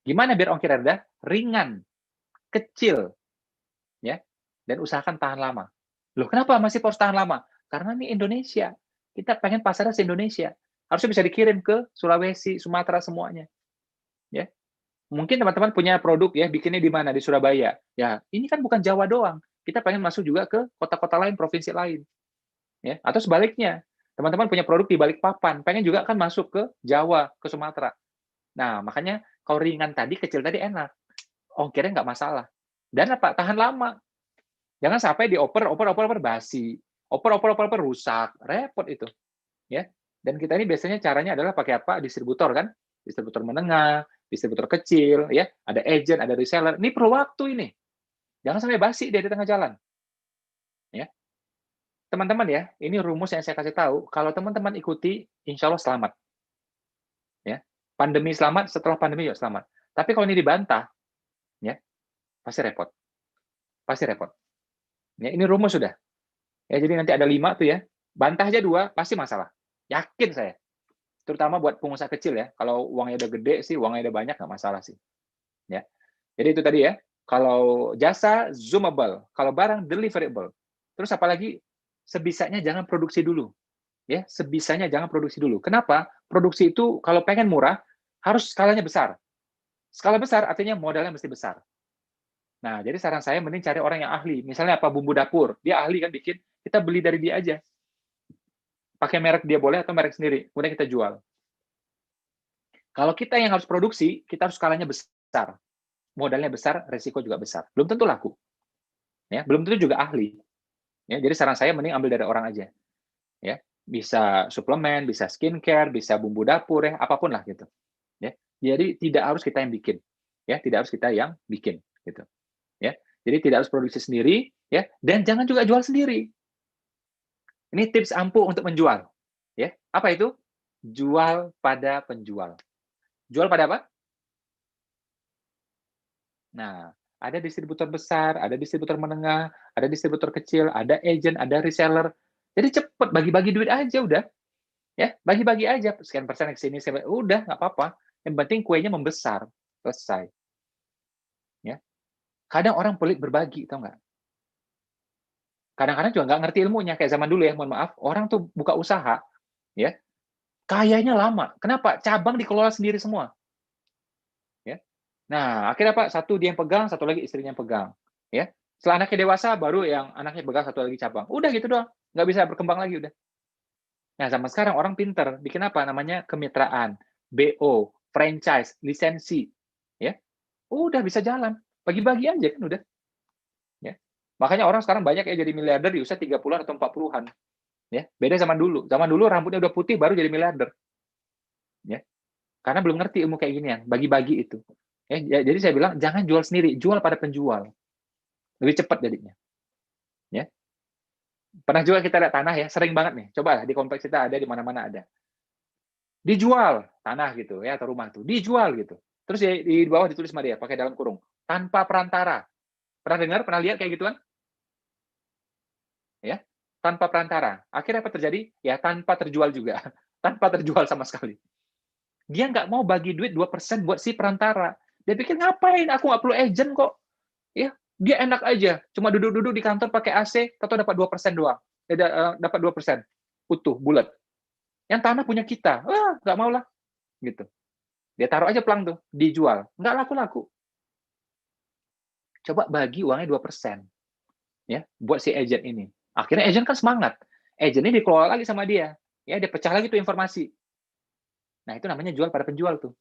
Gimana biar ongkir rendah? Ringan, kecil, ya, dan usahakan tahan lama. Loh, kenapa masih harus tahan lama? Karena ini Indonesia. Kita pengen pasarnya se-Indonesia. Harusnya bisa dikirim ke Sulawesi, Sumatera semuanya. Ya. Mungkin teman-teman punya produk ya, bikinnya di mana? Di Surabaya. Ya, ini kan bukan Jawa doang. Kita pengen masuk juga ke kota-kota lain, provinsi lain. Ya, atau sebaliknya. Teman-teman punya produk di Balikpapan, pengen juga kan masuk ke Jawa, ke Sumatera. Nah, makanya kalau ringan tadi, kecil tadi enak. Ongkirnya nggak masalah. Dan apa? Tahan lama. Jangan sampai dioper basi. Oper rusak. Repot itu. Ya. Dan kita ini biasanya caranya adalah pakai apa? Distributor kan? Distributor menengah, distributor kecil, ya. Ada agent, ada reseller. Ini perlu waktu ini. Jangan sampai basi dia di tengah jalan. Ya. Teman-teman ya, ini rumus yang saya kasih tahu. Kalau teman-teman ikuti, insya Allah selamat. Ya. Pandemi selamat, setelah pandemi juga selamat. Tapi kalau ini dibantah, ya, pasti repot. Pasti repot. Ya, ini rumus sudah. Ya, jadi nanti ada 5 tuh ya. Bantah aja 2, pasti masalah. Yakin saya. Terutama buat pengusaha kecil ya. Kalau uangnya udah gede sih, uangnya udah banyak, nggak masalah sih. Ya. Jadi itu tadi ya. Kalau jasa, zoomable. Kalau barang, deliverable. Terus apalagi, sebisanya jangan produksi dulu. Ya, sebisanya jangan produksi dulu. Kenapa? Produksi itu kalau pengen murah, harus skalanya besar. Skala besar artinya modalnya mesti besar. Nah, jadi saran saya mending cari orang yang ahli. Misalnya apa, bumbu dapur. Dia ahli kan bikin, kita beli dari dia aja. Pakai merek dia boleh atau merek sendiri. Kemudian kita jual. Kalau kita yang harus produksi, kita harus skalanya besar. Modalnya besar, resiko juga besar. Belum tentu laku. Ya, belum tentu juga ahli. Ya, jadi saran saya mending ambil dari orang aja. Ya, bisa suplemen, bisa skincare, bisa bumbu dapur ya, apapun lah gitu. Ya. Jadi tidak harus kita yang bikin. Ya, tidak harus kita yang bikin gitu. Ya. Jadi tidak harus produksi sendiri ya, dan jangan juga jual sendiri. Ini tips ampuh untuk menjual. Ya. Apa itu? Jual pada penjual. Jual pada apa? Nah, ada distributor besar, ada distributor menengah, ada distributor kecil, ada agent, ada reseller. Jadi cepet, bagi-bagi duit aja udah. Ya, bagi-bagi aja. Sekian persen ke sini, udah, nggak apa-apa. Yang penting kuenya membesar. Selesai. Ya. Kadang orang pelit berbagi, tau nggak? Kadang-kadang juga nggak ngerti ilmunya. Kayak zaman dulu ya, mohon maaf. Orang tuh buka usaha, ya, kayanya lama. Kenapa? Cabang dikelola sendiri semua. Ya. Nah, akhirnya Pak, satu dia yang pegang, satu lagi istrinya yang pegang. Ya. Setelah anaknya dewasa, baru yang anaknya pegang, satu lagi cabang. Udah gitu doang. Nggak bisa berkembang lagi, udah. Nah, zaman sekarang orang pinter. Bikin apa? Namanya kemitraan, BO, franchise, lisensi. Ya. Udah bisa jalan. Bagi-bagi aja kan udah. Ya. Makanya orang sekarang banyak ya jadi miliarder di usia 30-an atau 40-an. Ya. Beda zaman dulu. Zaman dulu rambutnya udah putih baru jadi miliarder. Ya. Karena belum ngerti ilmu kayak ginian, bagi-bagi itu. Ya, jadi saya bilang jangan jual sendiri, jual pada penjual. Lebih cepat jadinya. Ya. Pernah juga kita lihat tanah ya, sering banget nih. Coba di kompleks kita ada, di mana-mana ada. Dijual tanah gitu ya, atau rumah tuh, dijual gitu. Terus di bawah ditulis sama dia pakai dalam kurung, tanpa perantara. Pernah dengar, pernah lihat kayak gituan? Ya, tanpa perantara. Akhirnya apa terjadi? Ya tanpa terjual juga. Tanpa terjual sama sekali. Dia nggak mau bagi duit 2% buat si perantara. Dia pikir ngapain? Aku nggak perlu agent kok. Ya, dia enak aja. Cuma duduk-duduk di kantor pakai AC, atau dapat 2% doang. Dapat 2%. Utuh, bulat. Yang tanah punya kita. Nggak mau lah. Gitu. Dia taruh aja pelang tuh, dijual. Nggak laku-laku. Coba bagi uangnya 2%. Ya, buat si agent ini. Akhirnya agent kan semangat. Agent ini dikelola lagi sama dia. Ya, dia pecah lagi tuh informasi. Nah, itu namanya jual pada penjual tuh.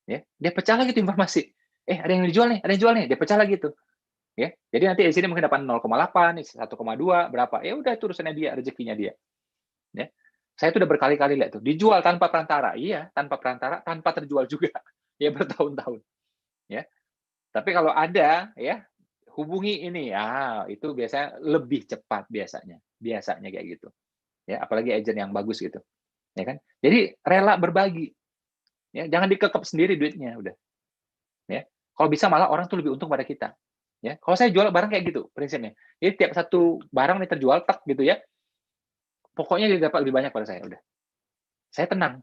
Ya, dia pecah lagi tuh informasi. Ada yang dijual nih, ada yang jual nih, dia pecah lagi tuh. Ya, jadi nanti di sini mungkin dapat 0,8, 1,2, berapa? Ya udah itu urusannya dia, rezekinya dia. Ya. Saya tuh udah berkali-kali lihat tuh, dijual tanpa perantara. Iya, tanpa perantara, tanpa terjual juga. Ya bertahun-tahun. Ya. Tapi kalau ada ya, hubungi ini. Itu biasanya lebih cepat biasanya. Biasanya kayak gitu. Ya, apalagi agent yang bagus gitu. Ya kan? Jadi rela berbagi. Ya, jangan dikekep sendiri duitnya udah. Ya. Kalau bisa malah orang tuh lebih untung pada kita. Ya, kalau saya jual barang kayak gitu prinsipnya. Jadi tiap satu barang nih terjual tak gitu ya. Pokoknya dia dapat lebih banyak pada saya udah. Saya tenang.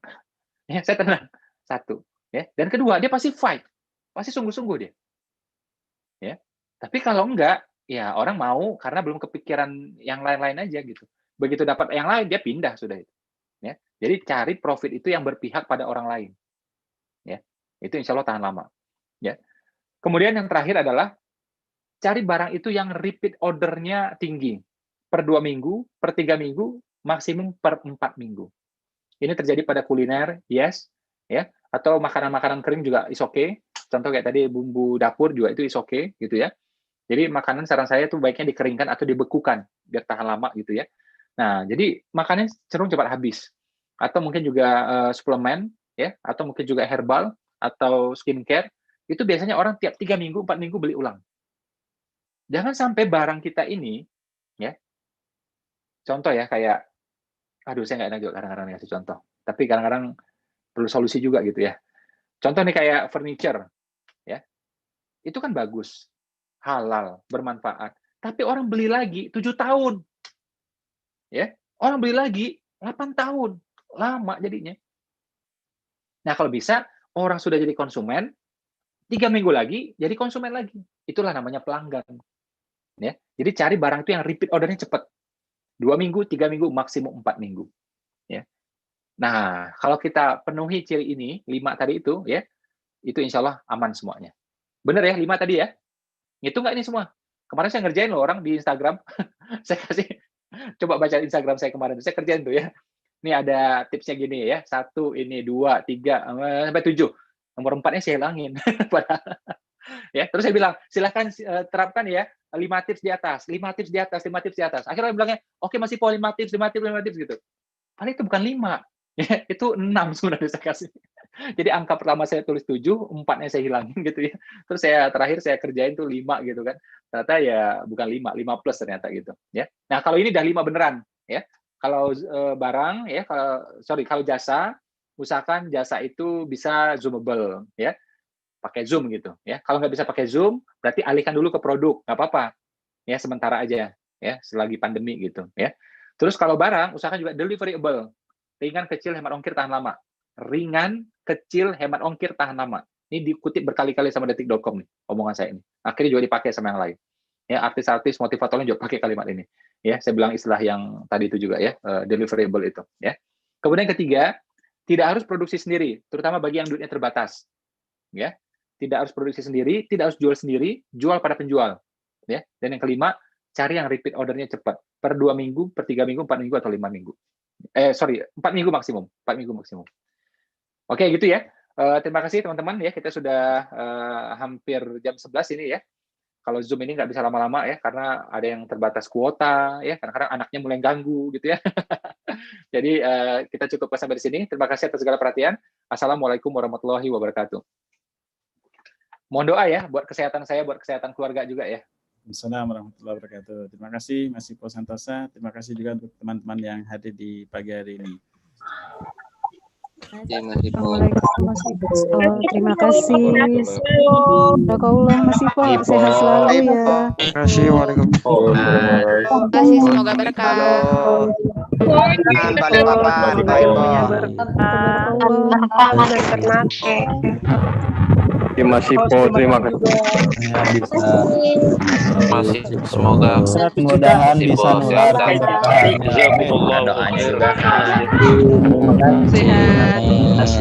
Ya, saya tenang. Satu, ya. Dan Dan kedua, dia pasti fight. Pasti sungguh-sungguh dia. Ya. Tapi kalau enggak, ya orang mau karena belum kepikiran yang lain-lain aja gitu. Begitu dapat yang lain, dia pindah sudah itu. Ya. Jadi cari profit itu yang berpihak pada orang lain. Ya. Itu insya Allah tahan lama. Ya. Kemudian yang terakhir adalah cari barang itu yang repeat ordernya tinggi. Per 2 minggu, per 3 minggu, maksimum per 4 minggu. Ini terjadi pada kuliner, yes, ya, atau makanan-makanan kering juga is okay. Contoh kayak tadi bumbu dapur juga itu is okay, gitu ya. Jadi makanan saran saya tuh baiknya dikeringkan atau dibekukan biar tahan lama gitu ya. Nah, jadi makanan cenderung cepat habis. Atau mungkin juga suplemen, ya, atau mungkin juga herbal atau skincare. Itu biasanya orang tiap 3 minggu, 4 minggu beli ulang. Jangan sampai barang kita ini, ya, contoh ya kayak, aduh saya nggak enak juga kadang-kadang ngasih contoh. Tapi kadang-kadang perlu solusi juga gitu ya. Contoh nih kayak furniture, ya, itu kan bagus, halal, bermanfaat. Tapi orang beli lagi 7 tahun, ya, orang beli lagi 8 tahun, lama jadinya. Nah kalau bisa orang sudah jadi konsumen, 3 minggu lagi jadi konsumen lagi. Itulah namanya pelanggan. Ya, jadi cari barang itu yang repeat ordernya cepat. 2 minggu, 3 minggu, maksimum 4 minggu. Ya. Nah, kalau kita penuhi ciri ini, 5 tadi itu, ya, itu insya Allah aman semuanya. Bener ya, 5 tadi ya? Itu nggak ini semua? Kemarin saya ngerjain loh orang di Instagram. Saya kasih, coba baca Instagram saya kemarin. Saya kerjain tuh ya. Ini ada tipsnya gini ya. 1, ini 2, 3, sampai 7. Nomor 4-nya saya hilangin. Ya, terus saya bilang, silahkan terapkan ya 5 tips di atas, 5 tips di atas, 5 tips di atas. Akhirnya bilangnya, oke masih 5 tips, 5 tips, 5 tips gitu. Padahal itu bukan 5, ya, itu 6 sebenarnya saya kasih. Jadi angka pertama saya tulis 7, 4-nya saya hilangin gitu ya. Terus terakhir saya kerjain tuh 5 gitu kan. Ternyata ya bukan 5, 5 plus ternyata gitu. Ya. Nah kalau ini udah 5 beneran, ya. Kalau barang, ya, kalau jasa, usahakan jasa itu bisa zoomable, ya. Pakai Zoom gitu ya. Kalau nggak bisa pakai Zoom, berarti alihkan dulu ke produk, nggak apa-apa. Ya, sementara aja ya, selagi pandemi gitu ya. Terus kalau barang, usahakan juga deliverable. Ringan, kecil, hemat ongkir, tahan lama. Ringan, kecil, hemat ongkir, tahan lama. Ini dikutip berkali-kali sama detik.com nih, omongan saya ini. Akhirnya juga dipakai sama yang lain. Ya, artis-artis motivatornya juga pakai kalimat ini. Ya, saya bilang istilah yang tadi itu juga ya, deliverable itu ya. Kemudian ketiga, tidak harus produksi sendiri, terutama bagi yang duitnya terbatas. Ya. Tidak harus produksi sendiri, tidak harus jual sendiri, jual pada penjual. Ya. Dan yang kelima, cari yang repeat ordernya cepat. Per 2 minggu, per 3 minggu, 4 minggu, atau 5 minggu. 4 minggu maksimum. 4 minggu maksimum. Oke, gitu ya. Terima kasih teman-teman. Ya, kita sudah hampir jam 11 ini ya. Kalau Zoom ini nggak bisa lama-lama ya, karena ada yang terbatas kuota, ya. Kadang-kadang anaknya mulai ganggu gitu ya. Jadi kita cukupkan sampai di sini. Terima kasih atas segala perhatian. Assalamualaikum warahmatullahi wabarakatuh. Mohon doa ya buat kesehatan saya, buat kesehatan keluarga juga ya. Assalamualaikum warahmatullahi wabarakatuh. Terima kasih Mas Ipo Santosa. Terima kasih juga untuk teman-teman yang hadir di pagi hari ini. Assalamualaikum Mas Ipo. Terima kasih. Barakallah Mas Ipo. Sehat selalu ya. Terima kasih. Waalaikumsalam. Terima kasih, semoga berkah. Balik papan, Pak Ipo. Mas Ipo, terima kasih. Masih semoga Mudah-mudahan bisa nular doanya juga. Sehat.